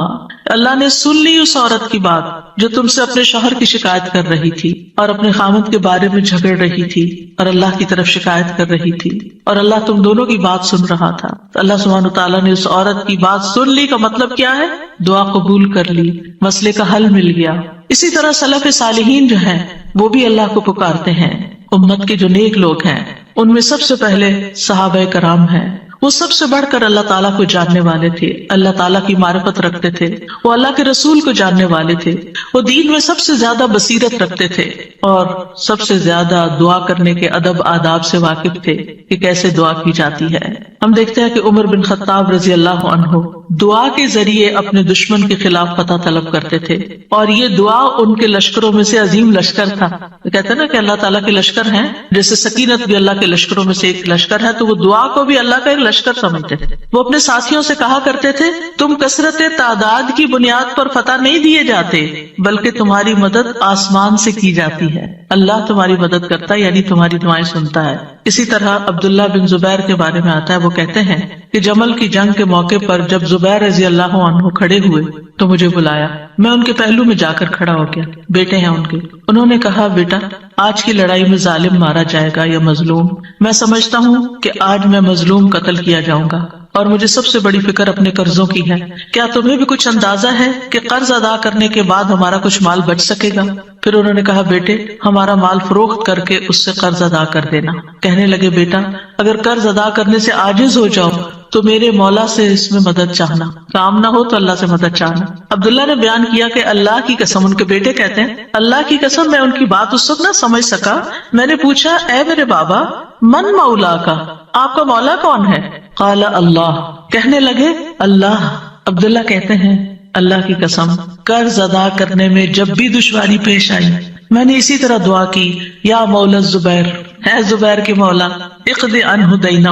اللہ نے سن لی اس عورت کی بات جو تم سے اپنے شوہر کی شکایت کر رہی تھی اور اپنے خامد کے بارے میں جھگڑ رہی تھی اور اللہ کی طرف شکایت کر رہی تھی اور اللہ تم دونوں کی بات سن رہا تھا۔ تو اللہ سبحانہ تعالیٰ نے اس عورت کی بات سن لی کا مطلب کیا ہے؟ دعا قبول کر لی، مسئلے کا حل مل گیا۔ اسی طرح سلف صالحین جو ہیں وہ بھی اللہ کو پکارتے ہیں۔ امت کے جو نیک لوگ ہیں ان میں سب سے پہلے صحابہ کرام ہیں۔ وہ سب سے بڑھ کر اللہ تعالیٰ کو جاننے والے تھے، اللہ تعالیٰ کی معرفت رکھتے تھے، وہ اللہ کے رسول کو جاننے والے تھے، وہ دین میں سب سے زیادہ بصیرت رکھتے تھے اور سب سے زیادہ دعا کرنے کے ادب آداب سے واقف تھے کہ کیسے دعا کی جاتی ہے۔ ہم دیکھتے ہیں کہ عمر بن خطاب رضی اللہ عنہ دعا کے ذریعے اپنے دشمن کے خلاف فتح طلب کرتے تھے اور یہ دعا ان کے لشکروں میں سے عظیم لشکر تھا۔ کہتے ہیں نا کہ اللہ تعالیٰ کے لشکر ہیں، جیسے سکینت بھی اللہ کے لشکروں میں سے ایک لشکر ہے، تو وہ دعا کو بھی اللہ کا ایک لشکر سمجھتے تھے۔ وہ اپنے ساتھیوں سے کہا کرتے تھے تم کثرت تعداد کی بنیاد پر فتح نہیں دیے جاتے بلکہ تمہاری مدد آسمان سے کی جاتی ہے۔ اللہ تمہاری مدد کرتا ہے یعنی تمہاری دعائیں سنتا ہے۔ اسی طرح عبداللہ بن زبیر کے بارے میں آتا ہے، وہ کہتے ہیں کہ جمل کی جنگ کے موقع پر جب زبیر رضی اللہ عنہ کھڑے ہوئے تو مجھے بلایا، میں ان کے پہلو میں جا کر کھڑا ہو گیا، بیٹے ہیں ان کے۔ انہوں نے کہا بیٹا آج کی لڑائی میں ظالم مارا جائے گا یا مظلوم؟ میں سمجھتا ہوں کہ آج میں مظلوم قتل کیا جاؤں گا اور مجھے سب سے بڑی فکر اپنے قرضوں کی ہے۔ کیا تمہیں بھی کچھ اندازہ ہے کہ قرض ادا کرنے کے بعد ہمارا کچھ مال بچ سکے گا؟ پھر انہوں نے کہا بیٹے ہمارا مال فروخت کر کے اس سے قرض ادا کر دینا۔ کہنے لگے بیٹا اگر قرض ادا کرنے سے عاجز ہو جاؤ تو میرے مولا سے اس میں مدد چاہنا، کام نہ ہو تو اللہ سے مدد چاہنا۔ عبداللہ نے بیان کیا کہ اللہ کی قسم، ان کے بیٹے کہتے ہیں اللہ کی قسم میں ان کی بات اس وقت نہ سمجھ سکا۔ میں نے پوچھا اے میرے بابا من مولا کا، آپ کا مولا کون ہے؟ قال اللہ، کہنے لگے اللہ۔ عبداللہ کہتے ہیں اللہ کی قسم قرض ادا کرنے میں جب بھی دشواری پیش آئی میں نے اسی طرح دعا کی، یا مولا زبیر، ہے زبیر کے مولا، اقض عنہ دینہ،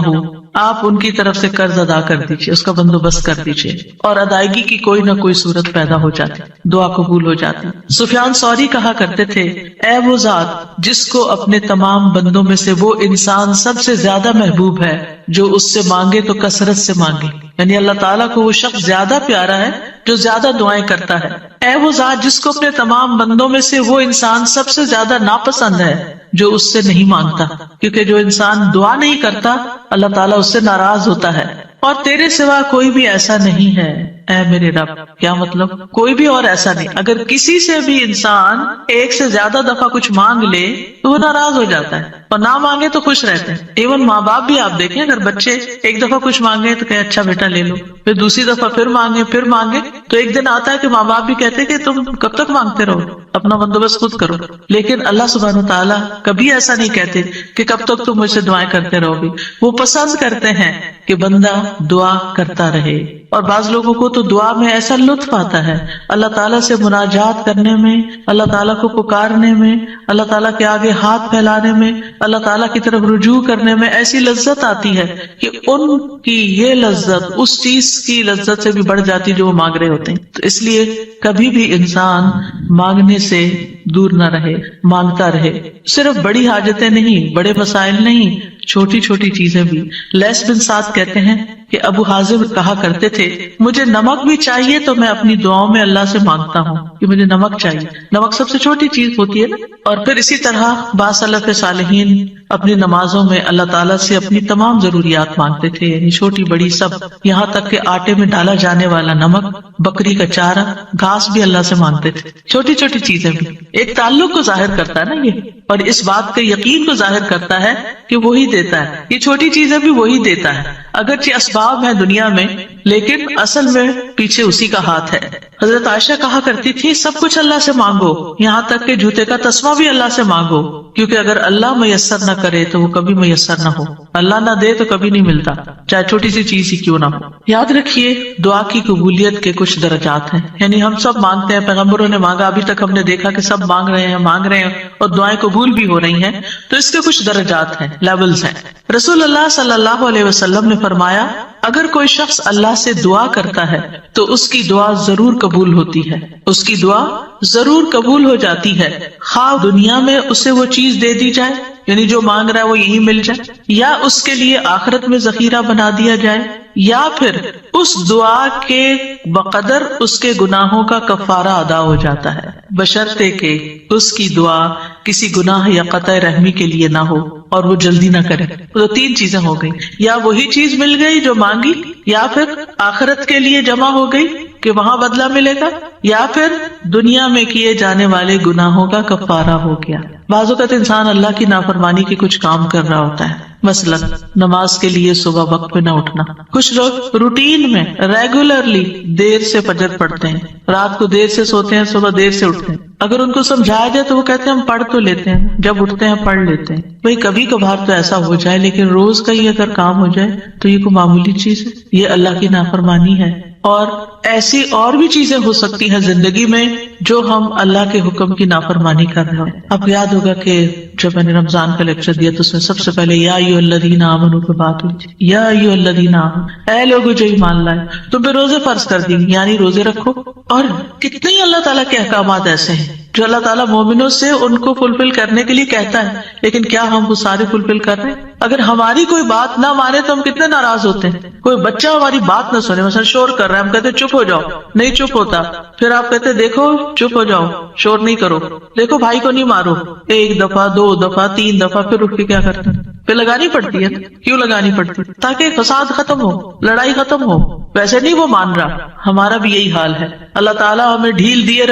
آپ ان کی طرف سے قرض ادا کر دیجئے، اس کا بندوبست کر دیجئے، اور ادائیگی کی کوئی نہ کوئی صورت پیدا ہو جاتی، دعا قبول ہو جاتی۔ سفیان ثوری کہا کرتے تھے اے وہ ذات جس کو اپنے تمام بندوں میں سے وہ انسان سب سے زیادہ محبوب ہے جو اس سے مانگے تو کثرت سے مانگے، یعنی اللہ تعالیٰ کو وہ شخص زیادہ پیارا ہے جو زیادہ دعائیں کرتا ہے۔ اے وہ ذات جس کو اپنے تمام بندوں میں سے وہ انسان سب سے زیادہ ناپسند ہے جو اس سے نہیں مانگتا، کیونکہ جو انسان دعا نہیں کرتا اللہ تعالیٰ اس سے ناراض ہوتا ہے۔ اور تیرے سوا کوئی بھی ایسا نہیں ہے اے میرے رب۔ کیا مطلب؟ کوئی بھی اور ایسا نہیں۔ اگر کسی سے بھی انسان ایک سے زیادہ دفعہ کچھ مانگ لے تو وہ ناراض ہو جاتا ہے، اور نہ مانگے تو خوش رہتے ہیں۔ ایون ماں باپ بھی آپ دیکھیں، اگر بچے ایک دفعہ کچھ مانگے تو کہ اچھا بیٹا لے لو، پھر دوسری دفعہ پھر مانگے تو ایک دن آتا ہے کہ ماں باپ بھی کہتے کہ تم کب تک مانگتے رہو، اپنا بندوبست خود کرو۔ لیکن اللہ سبحانہ تعالیٰ کبھی ایسا نہیں کہتے کہ کب تک تم مجھ سے دعائیں کرتے رہو گے۔ وہ پسند کرتے ہیں کہ بندہ دعا کرتا رہے، اور بعض لوگوں کو تو دعا میں ایسا لطف آتا ہے، اللہ تعالیٰ سے مناجات کرنے میں، اللہ تعالیٰ کو پکارنے میں، اللہ تعالیٰ کے آگے ہاتھ پھیلانے میں، اللہ تعالیٰ کی طرف رجوع کرنے میں ایسی لذت آتی ہے کہ ان کی یہ لذت اس چیز کی لذت سے بھی بڑھ جاتی جو وہ مانگ رہے ہوتے ہیں۔ تو اس لیے کبھی بھی انسان مانگنے سے دور نہ رہے، مانگتا رہے۔ صرف بڑی حاجتیں نہیں، بڑے مسائل نہیں، چھوٹی چھوٹی چیزیں بھی. لیس بن سعد کہتے ہیں کہ ابو حازم کہا کرتے تھے مجھے نمک بھی چاہیے تو میں اپنی دعاؤں میں اللہ سے مانگتا ہوں کہ مجھے نمک چاہیے. نمک سب سے چھوٹی چیز ہوتی ہے نا. اور پھر اسی طرح بعض سلف صالحین اپنی نمازوں میں اللہ تعالیٰ سے اپنی تمام ضروریات مانگتے تھے، یعنی چھوٹی بڑی سب، یہاں تک کہ آٹے میں ڈالا جانے والا نمک، بکری کا چارہ، گھاس بھی اللہ سے مانگتے تھے. چھوٹی چھوٹی چیزیں بھی ایک تعلق کو ظاہر کرتا ہے نا یہ، اور اس بات کے یقین کو ظاہر کرتا ہے کہ وہی دیتا ہے. یہ چھوٹی چیزیں بھی وہی دیتا ہے، اگرچہ اسباب ہیں دنیا میں لیکن اصل میں پیچھے اسی کا ہاتھ ہے. حضرت عائشہ کہا کرتی تھی سب کچھ اللہ سے مانگو، یہاں تک کہ جوتے کا تسمہ بھی اللہ سے مانگو، کیونکہ اگر اللہ میسر نہ کرے تو وہ کبھی میسر نہ ہو، اللہ نہ دے تو کبھی نہیں ملتا، چاہے چھوٹی سی چیز ہی کیوں نہ ہو. یاد رکھیے دعا کی قبولیت کے کچھ درجات ہیں، یعنی ہم سب مانگتے ہیں، پیغمبروں نے مانگا، ابھی تک ہم نے دیکھا کہ سب مانگ رہے ہیں اور دعائیں قبول بھی ہو رہی ہیں، تو اس کے کچھ درجات ہیں، لیولز ہیں. رسول اللہ صلی اللہ علیہ وسلم نے فرمایا اگر کوئی شخص اللہ سے دعا کرتا ہے تو اس کی دعا ضرور قبول ہوتی ہے، اس کی دعا ضرور قبول ہو جاتی ہے، خواہ دنیا میں اسے وہ چیز دے دی جائے، یعنی جو مانگ رہا ہے وہ یہی مل جائے، یا اس کے لیے آخرت میں ذخیرہ بنا دیا جائے، یا پھر اس دعا کے بقدر اس کے گناہوں کا کفارہ ادا ہو جاتا ہے، بشرطے کہ اس کی دعا کسی گناہ یا قطع رحمی کے لیے نہ ہو اور وہ جلدی نہ کرے. تو تین چیزیں ہو گئی، یا وہی چیز مل گئی جو مانگی، یا پھر آخرت کے لیے جمع ہو گئی کہ وہاں بدلہ ملے گا، یا پھر دنیا میں کیے جانے والے گناہوں کا کفارہ ہو گیا. بعض اوقات انسان اللہ کی نافرمانی کے کچھ کام کر رہا ہوتا ہے، مثلا نماز کے لیے صبح وقت پہ نہ اٹھنا. کچھ لوگ روٹین میں ریگولرلی دیر سے فجر پڑھتے ہیں، رات کو دیر سے سوتے ہیں، صبح دیر سے اٹھتے ہیں. اگر ان کو سمجھایا جائے تو وہ کہتے ہیں ہم پڑھ تو لیتے ہیں، جب اٹھتے ہیں پڑھ لیتے ہیں. بھئی کبھی کبھار تو ایسا ہو جائے، لیکن روز کا ہی اگر کام ہو جائے تو یہ کوئی معمولی چیز ہے؟ یہ اللہ کی نافرمانی ہے. اور ایسی اور بھی چیزیں ہو سکتی ہیں زندگی میں جو ہم اللہ کے حکم کی نافرمانی کر رہے ہیں. اب یاد ہوگا کہ جب میں نے رمضان کا لیکچر دیا تو اس میں سب سے پہلے یا ایھا الذین آمنوا پہ بات ہوئی تھی. یا ایھا الذین آمنوا، اے لوگوں جو ایمان لائے، تم پہ روزے فرض کر دی، یعنی روزے رکھو. اور کتنے ہی اللہ تعالیٰ کے احکامات ایسے ہیں جو اللہ تعالیٰ مومنوں سے ان کو فلفل کرنے کے لیے کہتا ہے، لیکن کیا ہم وہ سارے فلفل کر رہے ہیں؟ اگر ہماری کوئی بات نہ مانے تو ہم کتنے ناراض ہوتے ہیں. کوئی بچہ ہماری بات نہ سنے، مثلا شور کر رہا ہے، ہم کہتے ہیں چپ ہو جاؤ، نہیں چپ ہوتا. پھر آپ کہتے ہیں دیکھو چپ ہو جاؤ، شور نہیں کرو، دیکھو بھائی کو نہیں مارو. ایک دفعہ، دو دفعہ، تین دفعہ، پھر اٹھ کے کیا کرتے ہیں؟ پھر لگانی پڑتی ہے. کیوں لگانی پڑتی؟ تاکہ فساد ختم ہو، لڑائی ختم ہو. ویسے نہیں وہ مان رہا، ہمارا بھی یہی حال ہے. اللہ تعالیٰ ہمیں ڈھیل دیے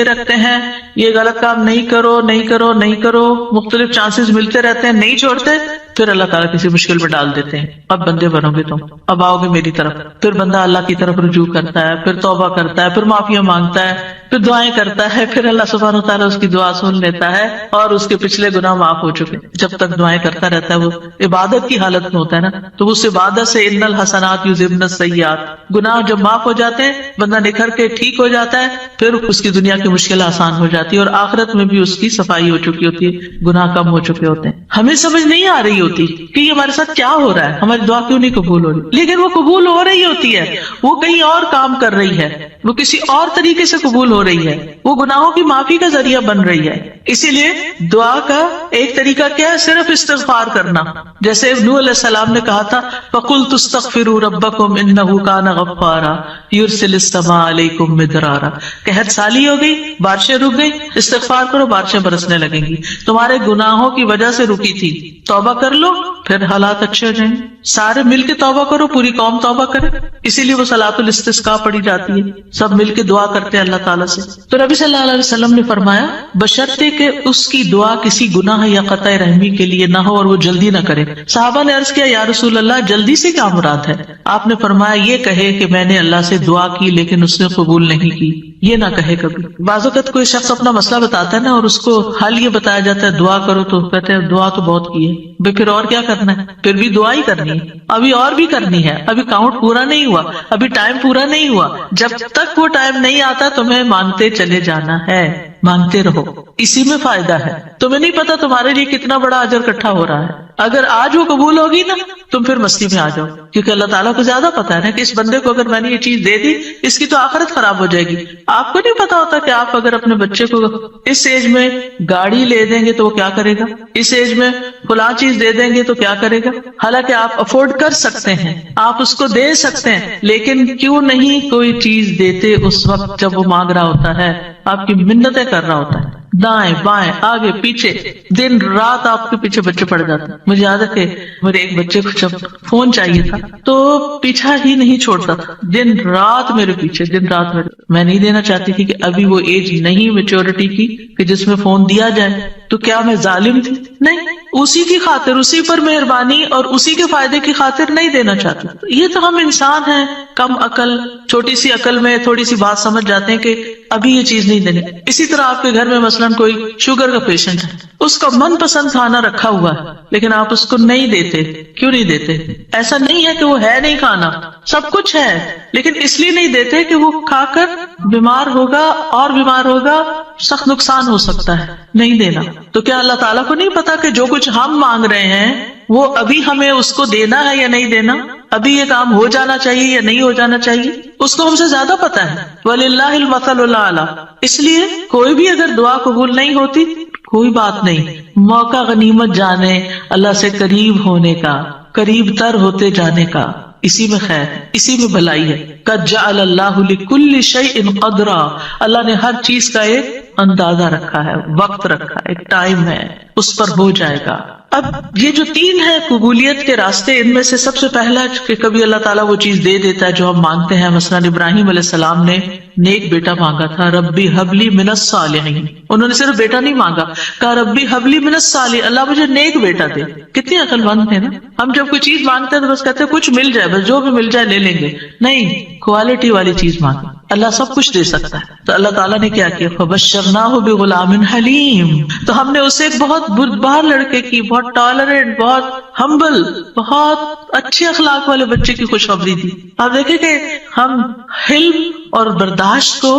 رکھتے ہیں، یہ غلط کام نہیں کرو، نہیں کرو، نہیں کرو، مختلف چانسز ملتے رہتے ہیں، نہیں چھوڑتے. پھر اللہ تعالیٰ کسی مشکل میں ڈال دیتے ہیں، اب بندے بنو گے تم، اب آؤ گے میری طرف. پھر بندہ اللہ کی طرف رجوع کرتا ہے، پھر توبہ کرتا ہے، پھر معافیاں مانگتا ہے، پھر دعائیں کرتا ہے، پھر اللہ سبحانہ وتعالیٰ اس کی دعا سن لیتا ہے اور اس کے پچھلے گناہ معاف ہو چکے. جب تک دعائیں کرتا رہتا ہے، وہ عبادت کی حالت میں ہوتا ہے نا، تو اس عبادت سے ان الحسنات یذھبن السیئات، گناہ جب معاف ہو جاتے ہیں، بندہ نکھر کے ٹھیک ہو جاتا ہے، پھر اس کی دنیا کی مشکل آسان ہو جاتی ہے اور آخرت میں بھی اس کی صفائی ہو چکی ہوتی ہے، گناہ کم ہو چکے ہوتے ہیں. ہمیں سمجھ نہیں آ رہی ہوتی کہ یہ ہمارے ساتھ کیا ہو رہا ہے، ہماری دعا کیوں نہیں قبول ہو رہی، لیکن وہ قبول ہو رہی ہوتی ہے. وہ کہیں اور کام کر رہی ہے، وہ کسی اور طریقے سے قبول ہو رہی ہے، وہ گناہوں کی معافی کا ذریعہ بن رہی ہے. اسی لیے دعا کا ایک طریقہ کیا ہے؟ صرف استغفار کرنا. جیسے نوح علیہ السلام نے کہا تھا فَقُلْتُ اسْتَغْفِرُوا رَبَّكُمْ إِنَّهُ كَانَ غَفَّارًا يُرْسِلِ السَّمَاءَ عَلَيْكُمْ مِدْرَارًا. قحط سالی ہو گئی، بارشیں رک گئی، استغفار کرو، بارشیں برسنے لگیں گی. تمہارے گناہوں کی وجہ سے رکی تھی، توبہ کر لو، پھر حالات اچھے ہو جائیں گے. سارے مل کے توبہ کرو، پوری قوم توبہ کرے. اسی لیے وہ صلاۃ الاستسقاء پڑھی جاتی ہے، سب مل کے دعا کرتے ہیں اللہ تعالیٰ سے. تو نبی صلی اللہ علیہ وسلم نے فرمایا بشرطے کہ اس کی دعا کسی گناہ یا قطع رحمی کے لیے نہ ہو اور وہ جلدی نہ کرے. صحابہ نے عرض کیا یا رسول اللہ جلدی سے کیا مراد ہے؟ آپ نے فرمایا یہ کہے کہ میں نے اللہ سے دعا کی لیکن اس نے قبول نہیں کی، یہ نہ کہے کبھی. بعض اوقات کوئی شخص اپنا مسئلہ بتاتا ہے نا اور اس کو حل یہ بتایا جاتا ہے دعا کرو، تو کہتے ہیں دعا تو بہت کی ہے، بھئی پھر اور کیا کرنا ہے؟ پھر بھی دعا ہی کرنی ہے، ابھی اور بھی کرنی ہے، ابھی کاؤنٹ پورا نہیں ہوا، ابھی ٹائم پورا نہیں ہوا. جب تک وہ ٹائم نہیں آتا تمہیں مانگتے چلے جانا ہے. مانگتے رہو، اسی میں فائدہ ہے. تمہیں نہیں پتا تمہارے لیے کتنا بڑا اجر اکٹھا ہو رہا ہے. اگر آج وہ قبول ہوگی نا تم پھر مستی میں آ جاؤ، کیونکہ اللہ تعالیٰ کو زیادہ پتا ہے نا کہ اس بندے کو اگر میں نے یہ چیز دے دی اس کی تو آخرت خراب ہو جائے گی. آپ کو نہیں پتا ہوتا کہ آپ اگر اپنے بچے کو اس ایج میں گاڑی لے دیں گے تو وہ کیا کرے گا، اس ایج میں فلاں چیز دے دیں گے تو کیا کرے گا. حالانکہ آپ افورڈ کر سکتے ہیں، آپ اس کو دے سکتے ہیں، لیکن کیوں نہیں کوئی چیز دیتے اس وقت جب وہ مانگ رہا ہوتا ہے، آپ کی منتیں کر رہا ہوتا ہے، دائیں بائیں آگے پیچھے دن رات آپ کے پیچھے بچے پڑ جاتے ہیں. مجھے یاد ہے کہ میرے ایک بچے کو جب فون چاہیے تھا تو پیچھا ہی نہیں چھوڑتا تھا، دن رات میرے پیچھے، دن رات میرے. میں نہیں دینا چاہتی تھی کہ ابھی وہ ایج نہیں میچورٹی کی کہ جس میں فون دیا جائے. تو کیا میں ظالم تھی؟ نہیں، اسی کی خاطر، اسی پر مہربانی اور اسی کے فائدے کی خاطر نہیں دینا چاہتی. یہ تو ہم انسان ہیں کم عقل، چھوٹی سی عقل میں تھوڑی سی بات سمجھ جاتے ہیں کہ ابھی یہ چیز نہیں دینی. اسی طرح آپ کے گھر میں مثلاً کوئی شوگر کا پیشنٹ ہے، اس کا من پسند کھانا رکھا ہوا ہے لیکن آپ اس کو نہیں دیتے. کیوں نہیں دیتے؟ ایسا نہیں ہے کہ وہ ہے نہیں کھانا، سب کچھ ہے، لیکن اس لیے نہیں دیتے کہ وہ کھا کر بیمار ہوگا اور بیمار ہوگا، سخت نقصان ہو سکتا ہے. نہیں دینا. تو کیا اللہ تعالیٰ کو نہیں پتا کہ جو کچھ ہم مانگ رہے ہیں وہ ابھی ہمیں اس کو دینا ہے یا نہیں دینا، ابھی یہ کام ہو جانا چاہیے یا نہیں ہو جانا چاہیے؟ اس کو ہم سے زیادہ پتا ہے. وَلِلَّهِ الْمَثَلُ الْأَعْلَى. اس لیے کوئی بھی اگر دعا قبول نہیں ہوتی کوئی بات نہیں، موقع غنیمت جانے اللہ سے قریب ہونے کا، قریب تر ہوتے جانے کا. اسی میں خیر، اسی میں بھلائی ہے. قَدْ جَعَلَ اللَّهُ لِكُلِّ شَيْءٍ قَدْرًا. اللہ نے ہر چیز کا ایک اندازہ رکھا ہے، وقت رکھا ہے، ایک ٹائم ہے، اس پر ہو جائے گا. اب یہ جو تین ہے قبولیت کے راستے، ان میں سے سب سے پہلا کہ کبھی اللہ تعالیٰ وہ چیز دے دیتا ہے جو ہم مانگتے ہیں. مثلاً ابراہیم علیہ السلام نے نیک بیٹا مانگا تھا، ربی حبلی من الصالحین. انہوں نے صرف بیٹا نہیں مانگا، کہا ربی حبلی من الصالحین، اللہ مجھے نیک بیٹا دے. کتنی عقل مند ہے نا. ہم جب کوئی چیز مانگتے ہیں تو بس کہتے ہیں کچھ مل جائے، بس جو بھی مل جائے لے لیں گے. نہیں، کوالٹی والی چیز مانگے، اللہ سب کچھ دے سکتا ہے. تو اللہ تعالیٰ نے کیا کیا، فبشرناہ بغلام حلیم. تو ہم نے اسے ایک بہت بردبار لڑکے کی، بہت ٹالرنٹ، بہت ہمبل، بہت اچھے اخلاق والے بچے کی خوشخبری دی. آپ دیکھیں کہ ہم حلم اور برداشت کو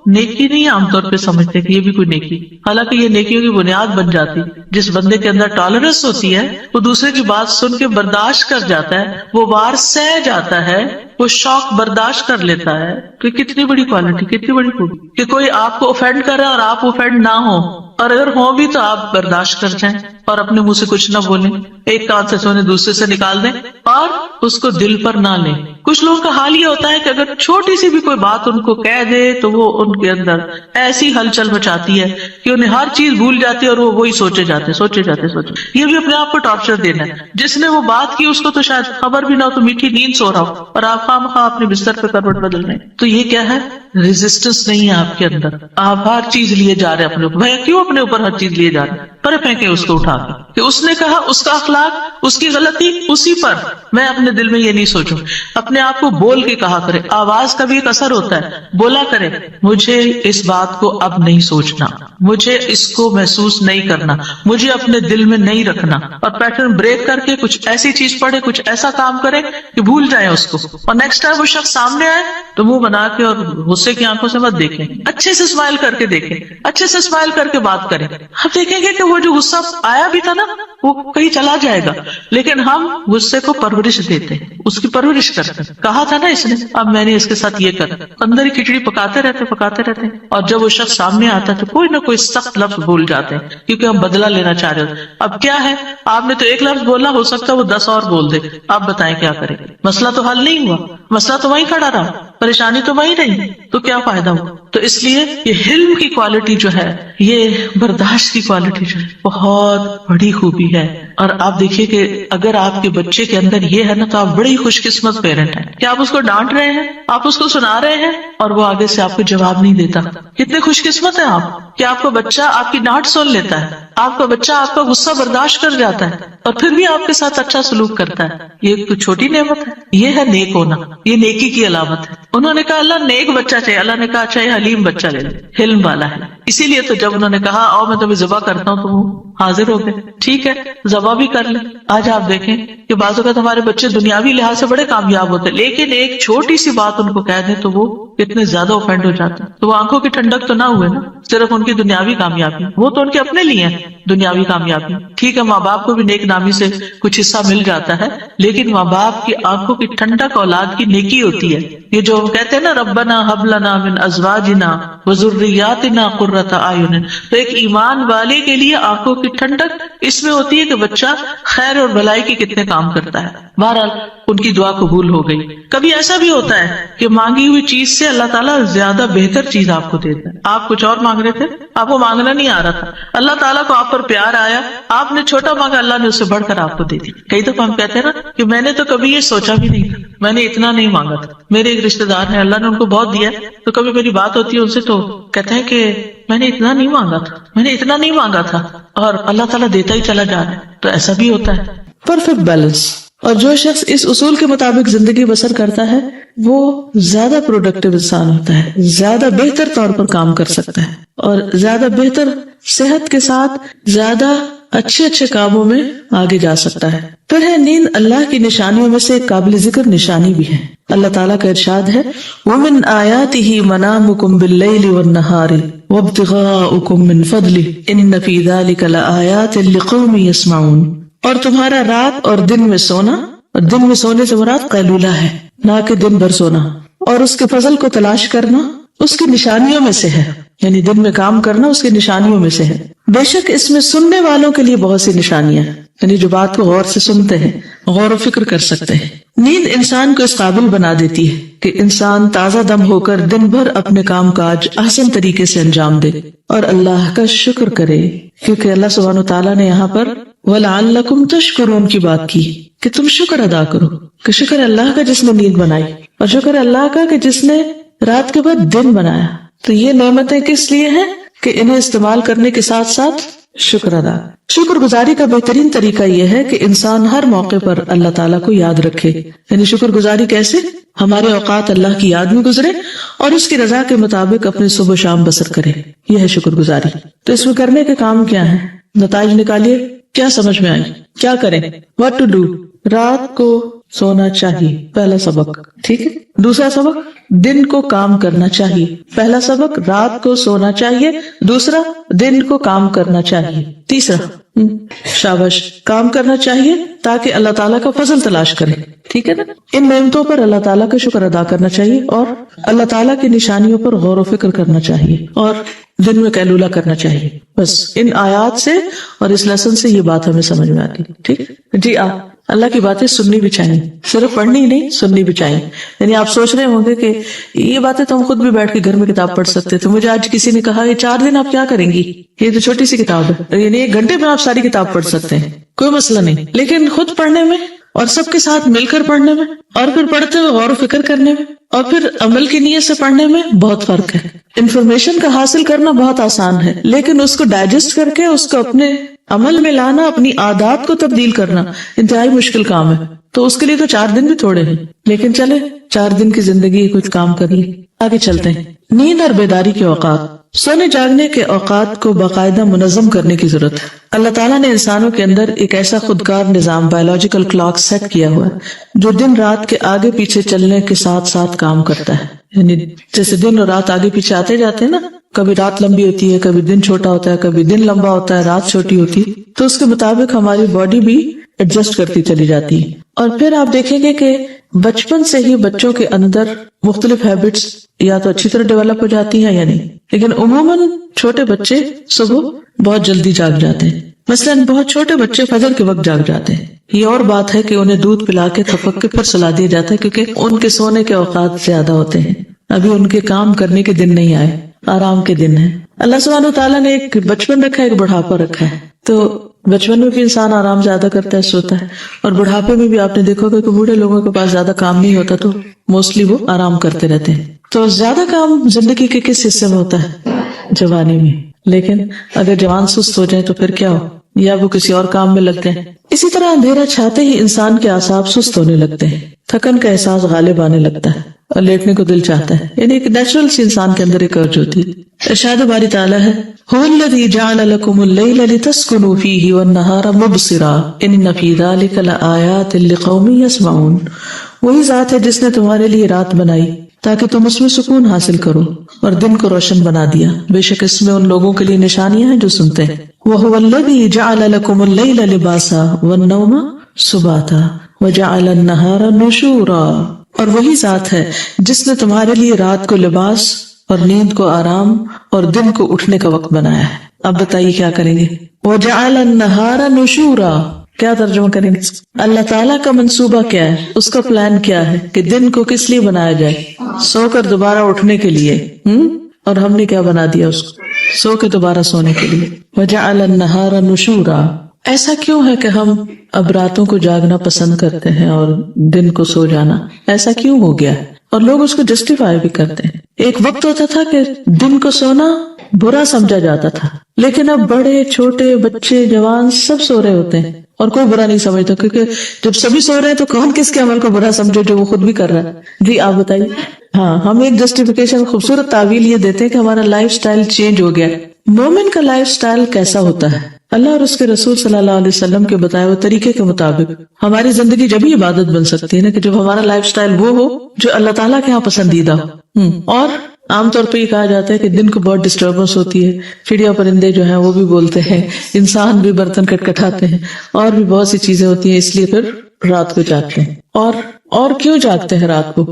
نیکی نہیں عام طور پہ سمجھتے کہ یہ بھی کوئی نیکی، حالانکہ یہ نیکیوں کی بنیاد بن جاتی. جس بندے کے اندر ٹالرنس ہوتی ہے وہ دوسرے کی بات سن کے برداشت کر جاتا ہے، وہ وار سہ جاتا ہے، وہ شوق برداشت کر لیتا ہے. کہ کتنی بڑی کوالٹی، کتنی بڑی خوبی کہ کوئی آپ کو اوفینڈ کرے اور آپ اوفینڈ نہ ہو، اور اگر ہو بھی تو آپ برداشت کر جائیں اور اپنے منہ سے کچھ نہ بولیں، ایک کان سے سونے دوسرے سے نکال دیں اور اس کو دل پر نہ لیں. کچھ لوگوں کا حال یہ ہوتا ہے کہ اگر چھوٹی سی بھی کوئی بات ان کو کہہ دے تو وہ ان کے اندر ایسی ہلچل مچاتی ہے کہ انہیں ہر چیز بھول جاتی ہے اور وہ وہی سوچے جاتے. یہ بھی اپنے آپ کو ٹارچر دینا ہے. جس نے وہ بات کی اس کو تو شاید خبر بھی نہ ہو، تو میٹھی نیند سو رہا ہو اور آپ خواہ اپنے بستر پہ کروٹ بدل رہے ہیں. تو یہ کیا ہے؟ ریزسٹنس نہیں ہے آپ کے اندر. آپ ہر چیز لیے جا رہے ہیں اپنے اوپر. بھیا کیوں اپنے اوپر ہر چیز لیے جا رہے ہیں؟ پر پھینکے اس کو اٹھا کے کہ اس نے کہا، اس کا اخلاق، اس کی غلطی اسی پر. میں اپنے دل میں یہ نہیں سوچوں. اپنے آپ کو بول کے کہا کرے. آواز کا بھی ایک اثر ہوتا ہے. بولا کرے مجھے اس بات کو اب نہیں سوچنا، مجھے اس کو محسوس نہیں کرنا، مجھے اپنے دل میں نہیں رکھنا. اور پیٹرن بریک کر کے کچھ ایسی چیز پڑھے، کچھ ایسا کام کرے کہ بھول جائیں اس کو. اور نیکسٹ ٹائم وہ شخص سامنے آئے تو منہ بنا کے اور غصے کی آنکھوں سے مت دیکھیں، اچھے سے اسمائل کر کے دیکھیں، اچھے سے اسمائل کر کے بات کریں. ہم دیکھیں گے کہ وہ جو غصہ آیا بھی تھا نا وہ کہیں چلا جائے گا. لیکن ہم غصے کو پرورش دیتے ہیں، اس کی پرورش کرتے ہیں. کہا تھا نا اس نے، اب میں نے اس کے ساتھ یہ کر، اندر ہی کھچڑی پکاتے رہتے. اور جب وہ شخص سامنے آتا ہے تو کوئی نہ کوئی سخت لفظ بول جاتے ہیں کیونکہ ہم بدلہ لینا چاہ رہے ہوتے. اب کیا ہے، آپ نے تو ایک لفظ بولا، ہو سکتا ہے وہ 10 اور بول دے. آپ بتائیں کیا کریں؟ مسئلہ تو حل نہیں ہوا، مسئلہ تو وہیں کھڑا رہا، پریشانی تو وہیں رہی. تو کیا فائدہ ہوا؟ تو اس لیے یہ حلم کی کوالٹی جو ہے، یہ برداشت کی کوالٹی جو ہے، بہت بڑی خوبی ہے. اور آپ دیکھیے کہ اگر آپ کے بچے کے اندر یہ ہے نا تو آپ بڑی خوش قسمت پیرنٹ ہیں کہ آپ اس کو ڈانٹ رہے ہیں، آپ اس کو سنا رہے ہیں اور وہ آگے سے آپ کو جواب نہیں دیتا. کتنے خوش قسمت ہیں آپ کہ آپ کا بچہ آپ کی ڈانٹ سن لیتا ہے، آپ کا بچہ آپ کا غصہ برداشت کر جاتا ہے اور پھر بھی آپ کے ساتھ اچھا سلوک کرتا ہے. یہ کوئی چھوٹی نعمت ہے، یہ ہے نیک ہونا، یہ نیکی کی علامت ہے. انہوں نے کہا اللہ نیک بچہ چاہیے، اللہ نے کہا اچھا یہ حلیم بچہ لے لے، حلم والا ہے. اسی لیے تو جب انہوں نے کہا آؤ میں تمہیں ذبح کرتا ہوں تو وہ حاضر ہو گئے. ٹھیک ہے ذبح بھی کر لیں. آج آپ دیکھیں کہ بعض اوقات ہمارے بچے دنیاوی لحاظ سے بڑے کامیاب ہوتے ہیں لیکن ایک چھوٹی سی بات ان کو کہہ دیں تو وہ اتنے زیادہ اوفینڈ ہو جاتے ہیں. تو وہ آنکھوں کی ٹھنڈک تو نہ ہوئے نا, صرف ان کی دنیاوی کامیابی, وہ تو ان کے اپنے لیے ہیں دنیاوی کامیابی. ٹھیک ہے ماں باپ کو بھی نیک نامی سے کچھ حصہ مل جاتا ہے لیکن ماں باپ کی آنکھوں کی ٹھنڈک اولاد کی نیکی ہوتی ہے. یہ جو ہم کہتے ہیں نا ربنا ہب لنا من ازواجنا وذریاتنا قرۃ اعین, تو ایک ایمان والے کے لیے آنکھوں کی ٹھنڈک اس میں ہوتی ہے کہ بچہ خیر اور بھلائی کے کتنے کام کرتا ہے. بہرحال ان کی دعا قبول ہو گئی. کبھی ایسا بھی ہوتا ہے کہ مانگی ہوئی چیز سے اللہ تعالیٰ زیادہ بہتر چیز آپ کو دیتا ہے. آپ کچھ اور مانگ رہے تھے, آپ کو مانگنا نہیں آ رہا تھا, اللہ تعالیٰ کو آپ پر پیار آیا, آپ نے چھوٹا مانگا, اللہ نے اس سے بڑھ کر آپ کو دے دی. کئی دفعہ ہم کہتے ہیں نا کہ میں نے تو کبھی یہ سوچا بھی نہیں تھا, میں نے اتنا نہیں مانگا تھا. میرے ایک رشتے دار ہیں, اللہ نے ان کو بہت دیا, تو کبھی میری بات ہوتی ہے ان سے تو کہتے ہیں کہ میں نے اتنا نہیں مانگا تھا, میں نے اتنا نہیں مانگا تھا, اور اللہ تعالیٰ دیتا ہی چلا جا رہا ہے. تو ایسا بھی ہوتا ہے. Perfect balance. اور جو شخص اس اصول کے مطابق زندگی بسر کرتا ہے وہ زیادہ پروڈکٹیو انسان ہوتا ہے, زیادہ بہتر طور پر کام کر سکتا ہے اور زیادہ بہتر صحت کے ساتھ زیادہ اچھے کاموں میں آگے جا سکتا ہے. پھر ہے نیند اللہ کی نشانیوں میں سے ایک قابل ذکر نشانی بھی ہے. اللہ تعالیٰ کا ارشاد ہے وَمِنْ آيَاتِهِ مَنَامُكُمْ بِاللَّيْلِ وَالنَّهَارِ وَابْتِغَاؤُكُمْ مِنْ فَضْلِهِ إِنَّ فِي ذَلِكَ لَآيَاتٍ لِقَوْمٍ يَسْمَعُونَ. اور تمہارا رات اور دن میں سونا, اور دن میں سونے سے مراد قیلولہ ہے نہ کہ دن بھر سونا, اور اس کے فضل کو تلاش کرنا اس کی نشانیوں میں سے ہے, یعنی دن میں کام کرنا اس کی نشانیوں میں سے ہے. بے شک اس میں سننے والوں کے لیے بہت سی نشانیاں ہیں, یعنی جو بات کو غور سے سنتے ہیں, غور و فکر کر سکتے ہیں. نیند انسان کو اس قابل بنا دیتی ہے کہ انسان تازہ دم ہو کر دن بھر اپنے کام کاج احسن طریقے سے انجام دے اور اللہ کا شکر کرے, کیونکہ اللہ سبحانہ وتعالیٰ نے یہاں پر وَلَعَلَّكُمْ تَشْكُرُونَ کی بات کی کہ تم شکر ادا کرو, کہ شکر اللہ کا جس نے نیند بنائی, اور شکر اللہ کا کہ جس نے رات کے بعد دن بنایا. تو یہ نعمتیں کس لیے ہیں کہ انہیں استعمال کرنے کے ساتھ ساتھ شکر ادا. شکر گزاری کا بہترین طریقہ یہ ہے کہ انسان ہر موقع پر اللہ تعالیٰ کو یاد رکھے. یعنی شکر گزاری کیسے؟ ہمارے اوقات اللہ کی یاد میں گزرے اور اس کی رضا کے مطابق اپنے صبح و شام بسر کرے, یہ ہے شکر گزاری. تو اس میں کرنے کے کام کیا ہیں, نتائج نکالیے. کیا سمجھ میں آئی, کیا کریں؟ What to do. رات کو سونا چاہیے, پہلا سبق. ٹھیک ہے. دوسرا سبق, دن کو کام کرنا چاہیے. پہلا سبق, رات کو سونا چاہیے. دوسرا, دن کو کام کرنا چاہیے. تیسرا, شاباش, کام کرنا چاہیے تاکہ اللہ تعالیٰ کا فضل تلاش کرے. ٹھیک ہے نا. ان نعمتوں پر اللہ تعالیٰ کا شکر ادا کرنا چاہیے اور اللہ تعالیٰ کی نشانیوں پر غور و فکر کرنا چاہیے اور دن میں قیلولہ کرنا چاہیے. بس ان آیات سے اور اس لیسن سے یہ بات ہمیں سمجھ میں آتی. ٹھیک. جی اللہ کی باتیں سننی بھی چاہیے, صرف پڑھنی ہی نہیں, سننی بھی چاہیے. یعنی آپ سوچ رہے ہوں گے کہ یہ باتیں تو ہم خود بھی بیٹھ کے گھر میں کتاب پڑھ سکتے تھے. مجھے آج کسی نے کہا یہ 4 دن آپ کیا کریں گی, یہ تو چھوٹی سی کتاب ہے, یعنی 1 گھنٹے میں آپ ساری کتاب پڑھ سکتے ہیں, کوئی مسئلہ نہیں. لیکن خود پڑھنے میں اور سب کے ساتھ مل کر پڑھنے میں اور پھر پڑھتے ہوئے غور و فکر کرنے میں اور پھر عمل کی نیت سے پڑھنے میں بہت فرق ہے. انفارمیشن کا حاصل کرنا بہت آسان ہے لیکن اس کو ڈائجسٹ کر کے اس کو اپنے عمل میں لانا, اپنی عادات کو تبدیل کرنا انتہائی مشکل کام ہے. تو اس کے لیے تو 4 دن بھی تھوڑے ہیں, لیکن چلے 4 دن کی زندگی کچھ کام کر لی. آگے چلتے ہیں. نیند اور بیداری کے اوقات. سونے جاگنے کے اوقات کو باقاعدہ منظم کرنے کی ضرورت ہے. اللہ تعالیٰ نے انسانوں کے اندر ایک ایسا خودکار نظام بایولوجیکل کلاک سیٹ کیا ہوا ہے جو دن رات کے آگے پیچھے چلنے کے ساتھ ساتھ کام کرتا ہے. یعنی جیسے دن اور رات آگے پیچھے آتے جاتے ہیں نا, کبھی رات لمبی ہوتی ہے, کبھی دن چھوٹا ہوتا ہے, کبھی دن لمبا ہوتا ہے, رات چھوٹی ہوتی ہے, تو اس کے مطابق ہماری باڈی بھی ایڈجسٹ کرتی چلی جاتی ہے. اور پھر آپ دیکھیں گے کہ بچپن سے ہی بچوں کے اندر مختلف ہیبٹس یا تو اچھی طرح ڈیولپ ہو جاتی ہیں یا نہیں, لیکن عموماً چھوٹے بچے صبح بہت جلدی جاگ جاتے ہیں. مثلاً بہت چھوٹے بچے فجر کے وقت جاگ جاتے ہیں. یہ اور بات ہے کہ انہیں دودھ پلا کے تھپک کے پھر سلا دیا جاتا ہے کیونکہ ان کے سونے کے اوقات زیادہ ہوتے ہیں. ابھی ان کے کام کرنے کے دن نہیں آئے, آرام کے دن ہیں. اللہ سبحانہ وتعالیٰ نے ایک بچپن رکھا ہے, ایک بڑھاپا رکھا ہے. تو بچپن میں بھی انسان آرام زیادہ کرتا ہے, سوتا ہے, اور بڑھاپے میں بھی آپ نے دیکھا کہ بوڑھے لوگوں کے پاس زیادہ کام نہیں ہوتا تو موسٹلی وہ آرام کرتے رہتے ہیں. تو زیادہ کام زندگی کے کس حصے میں ہوتا ہے؟ جوانی میں. لیکن اگر جوان سست ہو جائے تو پھر کیا ہو، یا وہ کسی اور کام میں لگ گئے. اسی طرح اندھیرا چھاتے ہی انسان کے اعصاب سست ہونے لگتے ہیں، تھکن کا احساس غالب آنے لگتا ہے اور لیٹنے کو دل چاہتا ہے. یعنی ایک نیچرل سی انسان کے اندر ایک ارج ہوتی ہے. ارشاد باری تعالیٰ ہے هو الذی جعل لکم اللیل لتسکنوا فیہ والنہار مبصرا ان فی ذلک لآیات لقوم یسمعون. وہی ذات ہے جس نے تمہارے لیے رات بنائی تاکہ تم اس میں سکون حاصل کرو اور دن کو روشن بنا دیا، بے شک اس میں ان لوگوں کے لیے نشانیاں ہیں جو سنتے ہیں. وَهُوَ الَّذِي جَعَلَ لَكُمُ اللَّيْلَ لِبَاسًا وَالنَّوْمَ سُبَاتًا وَجَعَلَ النَّهَارَ نُشُورًا. اور وہی ذات ہے جس نے تمہارے لیے رات کو لباس اور نیند کو آرام اور دن کو اٹھنے کا وقت بنایا ہے. اب بتائیے کیا کریں گے؟ وَجَعَلَ النَّهَارَ نُشُورًا کیا ترجمہ کریں گے؟ اللہ تعالیٰ کا منصوبہ کیا ہے، اس کا پلان کیا ہے کہ دن کو کس لیے بنایا جائے؟ سو کر دوبارہ اٹھنے کے لیے. اور ہم نے کیا بنا دیا اس کو؟ سو کے دوبارہ سونے کے لیے. وَجَعَلَ النَّهَارَ نُشُورًا. ایسا کیوں ہے کہ ہم اب راتوں کو جاگنا پسند کرتے ہیں اور دن کو سو جانا؟ ایسا کیوں ہو گیا؟ اور لوگ اس کو جسٹیفائی بھی کرتے ہیں. ایک وقت ہوتا تھا کہ دن کو سونا برا سمجھا جاتا تھا، لیکن اب بڑے چھوٹے بچے جوان سب سو رہے ہوتے ہیں اور کوئی برا نہیں سمجھتا، کیونکہ جب سبھی سو رہے ہیں تو کون کس کے عمل کو برا سمجھے جو وہ خود بھی کر رہا ہے. جی آپ بتائیے. ہاں، ہم ایک جسٹیفیکیشن خوبصورت تعویل یہ دیتے ہیں کہ ہمارا لائف سٹائل چینج ہو گیا. مومن کا لائف سٹائل کیسا ہوتا ہے؟ اللہ اور اس کے رسول صلی اللہ علیہ وسلم کے بتائے ہوئے طریقے کے مطابق ہماری زندگی جب ہی عبادت بن سکتی ہے نا کہ جب ہمارا لائف سٹائل وہ ہو جو اللہ تعالیٰ کے ہاں پسندیدہ ہو. اور عام طور پہ یہ کہا جاتا ہے کہ دن کو بہت ڈسٹربنس ہوتی ہے، چڑیا پرندے جو ہیں وہ بھی بولتے ہیں، انسان بھی برتن کٹکھٹاتے ہیں، اور بھی بہت سی چیزیں ہوتی ہیں، اس لیے پھر رات کو جاگتے ہیں. اور کیوں جاگتے ہیں رات کو؟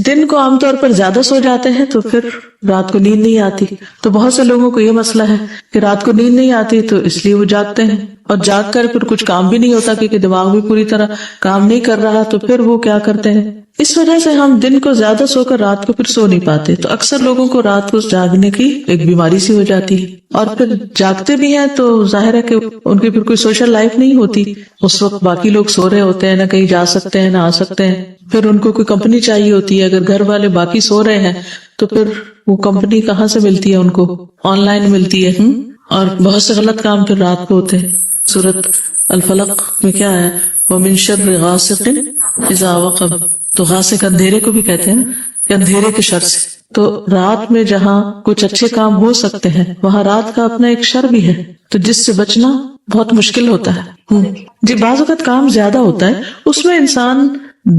دن کو عام طور پر زیادہ سو جاتے ہیں تو پھر رات کو نیند نہیں آتی. تو بہت سے لوگوں کو یہ مسئلہ ہے کہ رات کو نیند نہیں آتی تو اس لیے وہ جاگتے ہیں، اور جاگ کر پھر کچھ کام بھی نہیں ہوتا کیونکہ دماغ بھی پوری طرح کام نہیں کر رہا، تو پھر وہ کیا کرتے ہیں؟ اس وجہ سے ہم دن کو زیادہ سو کر رات کو پھر سو نہیں پاتے. تو اکثر لوگوں کو رات کو جاگنے کی ایک بیماری سی ہو جاتی ہے، اور پھر جاگتے بھی ہیں تو ظاہر ہے کہ ان کی پھر کوئی سوشل لائف نہیں ہوتی. اس وقت باقی لوگ سو رہے ہوتے ہیں، نہ کہیں جا سکتے ہیں نہ آ سکتے ہیں. پھر ان کو کوئی کمپنی چاہیے ہوتی ہے، اگر گھر والے باقی سو رہے ہیں تو پھر وہ کمپنی کہاں سے ملتی ہے؟ ان کو آن لائن ملتی ہے. اور بہت سے غلط کام پھر رات کو ہوتے ہیں. سورۃ الفلق میں کیا ہے؟ وَمِن شَرِّ غَاسِقٍ إِذَا وَقَبَ. تو غاسق اندھیرے کو بھی کہتے ہیں کہ اندھیرے کے شر سے. تو رات میں جہاں کچھ اچھے کام ہو سکتے ہیں وہاں رات کا اپنا ایک شر بھی ہے، تو جس سے بچنا بہت مشکل ہوتا ہے. جی بعض اوقات کام زیادہ ہوتا ہے، اس میں انسان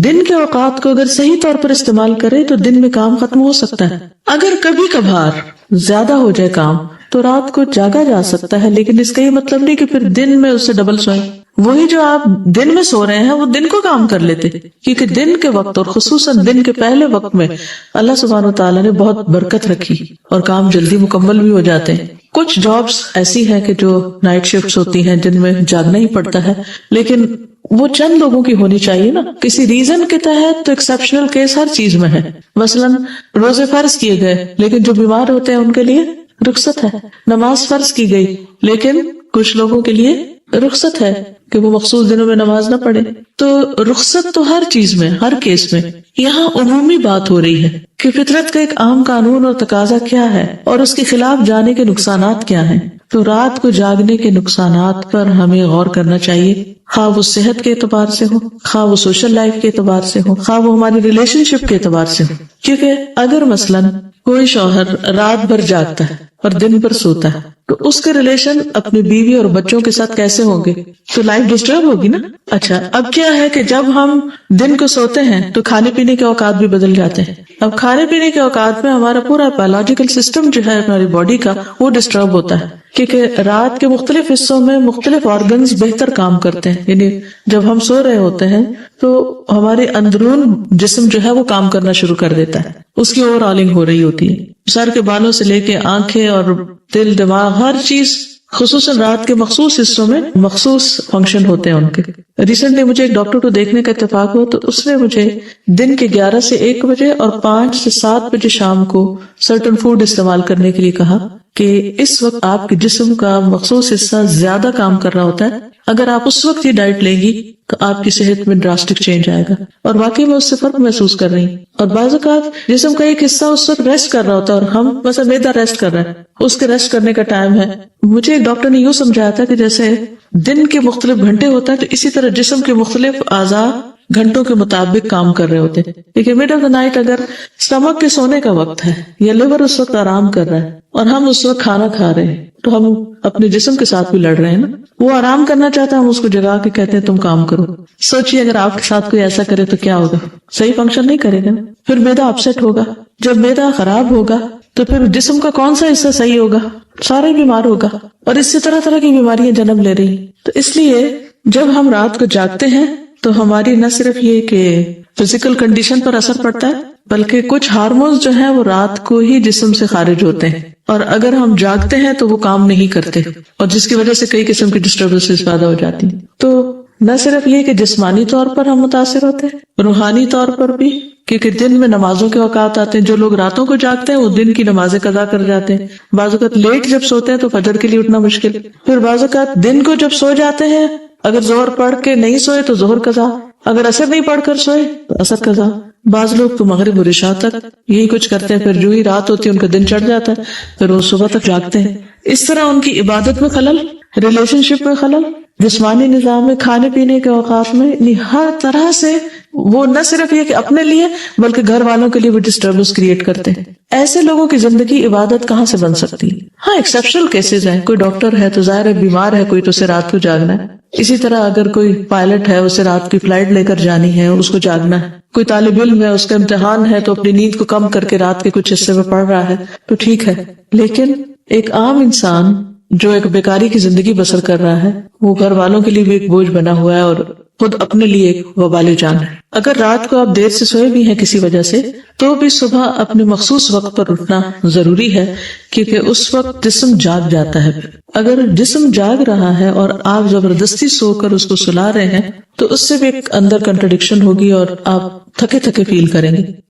دن کے اوقات کو اگر صحیح طور پر استعمال کرے تو دن میں کام ختم ہو سکتا ہے. اگر کبھی کبھار زیادہ ہو جائے کام تو رات کو جاگا جا سکتا ہے، لیکن اس کا یہ مطلب نہیں کہ پھر دن میں اس سے ڈبل سوئیں. وہی جو آپ دن میں سو رہے ہیں وہ دن کو کام کر لیتے، کیونکہ دن کے وقت اور خصوصاً دن کے پہلے وقت میں اللہ سبحانہ وتعالیٰ نے بہت برکت رکھی اور کام جلدی مکمل بھی ہو جاتے ہیں. کچھ جابس ایسی ہیں کہ جو نائٹ شفٹس ہوتی ہیں جن میں جاگنا ہی پڑتا ہے، لیکن وہ چند لوگوں کی ہونی چاہیے نا. کسی ریزن کے تحت تو ایکسیپشنل کیس ہر چیز میں ہے. مثلاً روزے فرض کیے گئے لیکن جو بیمار ہوتے ہیں ان کے لیے رخصت ہے. نماز فرض کی گئی لیکن کچھ لوگوں کے لیے رخصت ہے کہ وہ مخصوص دنوں میں نماز نہ پڑھے. تو رخصت تو ہر چیز میں، ہر کیس میں. یہاں عمومی بات ہو رہی ہے کہ فطرت کا ایک عام قانون اور تقاضا کیا ہے اور اس کے خلاف جانے کے نقصانات کیا ہیں. تو رات کو جاگنے کے نقصانات پر ہمیں غور کرنا چاہیے، خواہ وہ صحت کے اعتبار سے ہو، خواہ وہ سوشل لائف کے اعتبار سے ہو، خواہ وہ ہماری ریلیشن شپ کے اعتبار سے ہو. کیونکہ اگر مثلاً کوئی شوہر رات بھر جاگتا ہے اور دن پر سوتا ہے تو اس کے ریلیشن اپنی بیوی اور بچوں کے ساتھ کیسے ہوں گے؟ تو لائف ڈسٹرب ہوگی نا. اچھا اب کیا ہے کہ جب ہم دن کو سوتے ہیں تو کھانے پینے کے اوقات بھی بدل جاتے ہیں. اب کھانے پینے کے اوقات میں ہمارا پورا بایولوجیکل سسٹم جو ہے ہماری باڈی کا وہ ڈسٹرب ہوتا ہے، کیونکہ رات کے مختلف حصوں میں مختلف آرگنز بہتر کام کرتے ہیں. یعنی جب ہم سو رہے ہوتے ہیں تو ہمارے اندرون جسم جو ہے وہ کام کرنا شروع کر دیتا ہے، اس کی اوور آلنگ ہو رہی ہوتی ہے. سر کے بالوں سے لے کے آنکھیں اور دل دماغ ہر چیز خصوصاً رات کے مخصوص حصوں میں مخصوص فنکشن ہوتے ہیں ان کے. ریسنٹلی مجھے ایک ڈاکٹر کو دیکھنے کا اتفاق ہوا تو اس نے مجھے دن کے 11 سے 1 بجے اور 5 سے 7 بجے شام کو سرٹن فوڈ استعمال کرنے کے لیے کہا کہ اس وقت آپ کے جسم کا مخصوص حصہ زیادہ کام کر رہا ہوتا ہے. اگر آپ اس وقت یہ ڈائٹ لیں گی تو آپ کی صحت میں ڈراسٹک چینج آئے گا, اور واقعی میں اس سے فرق محسوس کر رہی ہوں. اور بعض اوقات جسم کا ایک حصہ اس وقت ریسٹ کر رہا ہوتا ہے, اور ہم مثلا معدہ ریسٹ کر رہا ہے, اس کے ریسٹ کرنے کا ٹائم ہے. مجھے ایک ڈاکٹر نے یوں سمجھایا تھا کہ جیسے دن کے مختلف گھنٹے ہوتا ہے تو اسی طرح جسم کے مختلف اعضاء گھنٹوں کے مطابق کام کر رہے ہوتے ہیں. لیکن مڈ آف دا نائٹ اگر اسٹمک کے سونے کا وقت ہے یا لیور اس وقت آرام کر رہا ہے اور ہم اس وقت کھانا کھا رہے ہیں تو ہم اپنے جسم کے ساتھ بھی لڑ رہے ہیں نا. وہ آرام کرنا چاہتا ہے, ہم اس کو جگا کے کہتے ہیں تم کام کرو. سوچئے اگر آپ کے ساتھ کوئی ایسا کرے تو کیا ہوگا, صحیح فنکشن نہیں کرے گا, پھر معدہ اپسیٹ ہوگا. جب معدہ خراب ہوگا تو پھر جسم کا کون سا حصہ صحیح ہوگا, سارا ہی بیمار ہوگا. اور اس سے طرح طرح کی بیماریاں جنم لے رہی. تو اس لیے جب ہم رات کو جاگتے ہیں تو ہماری نہ صرف یہ کہ فزیکل کنڈیشن پر اثر پڑتا ہے بلکہ کچھ ہارمونز جو ہیں وہ رات کو ہی جسم سے خارج ہوتے ہیں, اور اگر ہم جاگتے ہیں تو وہ کام نہیں کرتے, اور جس کی وجہ سے کئی قسم کی ڈسٹربنسز پیدا ہو جاتی ہیں. تو نہ صرف یہ کہ جسمانی طور پر ہم متاثر ہوتے ہیں, روحانی طور پر بھی, کیونکہ دن میں نمازوں کے اوقات آتے ہیں. جو لوگ راتوں کو جاگتے ہیں وہ دن کی نمازیں قضا کر جاتے ہیں. بعض اوقات لیٹ جب سوتے ہیں تو فجر کے لیے اٹھنا مشکل. پھر بعض اوقات دن کو جب سو جاتے ہیں, اگر ظہر پڑھ کے نہیں سوئے تو ظہر قضا, اگر عصر نہیں پڑھ کر سوئے تو عصر قضا. بعض لوگ تو مغرب اور عشاء تک یہی کچھ کرتے ہیں, پھر جو ہی رات ہوتی ہے ان کا دن چڑھ جاتا ہے, پھر وہ صبح تک جاگتے ہیں. اس طرح ان کی عبادت میں خلل, ریلیشن شپ میں خلل, جسمانی نظام میں, کھانے پینے کے اوقات میں, ہر طرح سے وہ نہ صرف یہ کہ اپنے لیے بلکہ گھر والوں کے لیے بھی ڈسٹربنس کریٹ کرتے ہیں. ایسے لوگوں کی زندگی عبادت کہاں سے بن سکتی ہے؟ ہاں ایکسیپشنل کیسز ہیں, کوئی ڈاکٹر ہے تو ظاہر ہے بیمار ہے کوئی تو اسے رات کو جاگنا ہے. اسی طرح اگر کوئی پائلٹ ہے اسے رات کی فلائٹ لے کر جانی ہے, اس کو جاگنا ہے. کوئی طالب علم ہے اس کا امتحان ہے تو اپنی نیند کو کم کر کے رات کے کچھ حصے میں پڑھ رہا ہے تو ٹھیک ہے. لیکن ایک عام انسان جو ایک بیکاری کی زندگی بسر کر رہا ہے وہ گھر والوں کے لیے بھی ایک بوجھ بنا ہوا ہے اور خود اپنے لیے ایک وبال جان ہے. اگر رات کو آپ دیر سے سوئے بھی ہیں کسی وجہ سے تو بھی صبح اپنے مخصوص وقت پر اٹھنا ضروری ہے, کیونکہ اس وقت جسم جاگ جاتا ہے. اگر جسم جاگ رہا ہے اور آپ زبردستی سو کر اس کو سلا رہے ہیں تو اس سے بھی ایک اندر کنٹرڈکشن ہوگی اور آپ تھکے تھکے فیل کریں گے.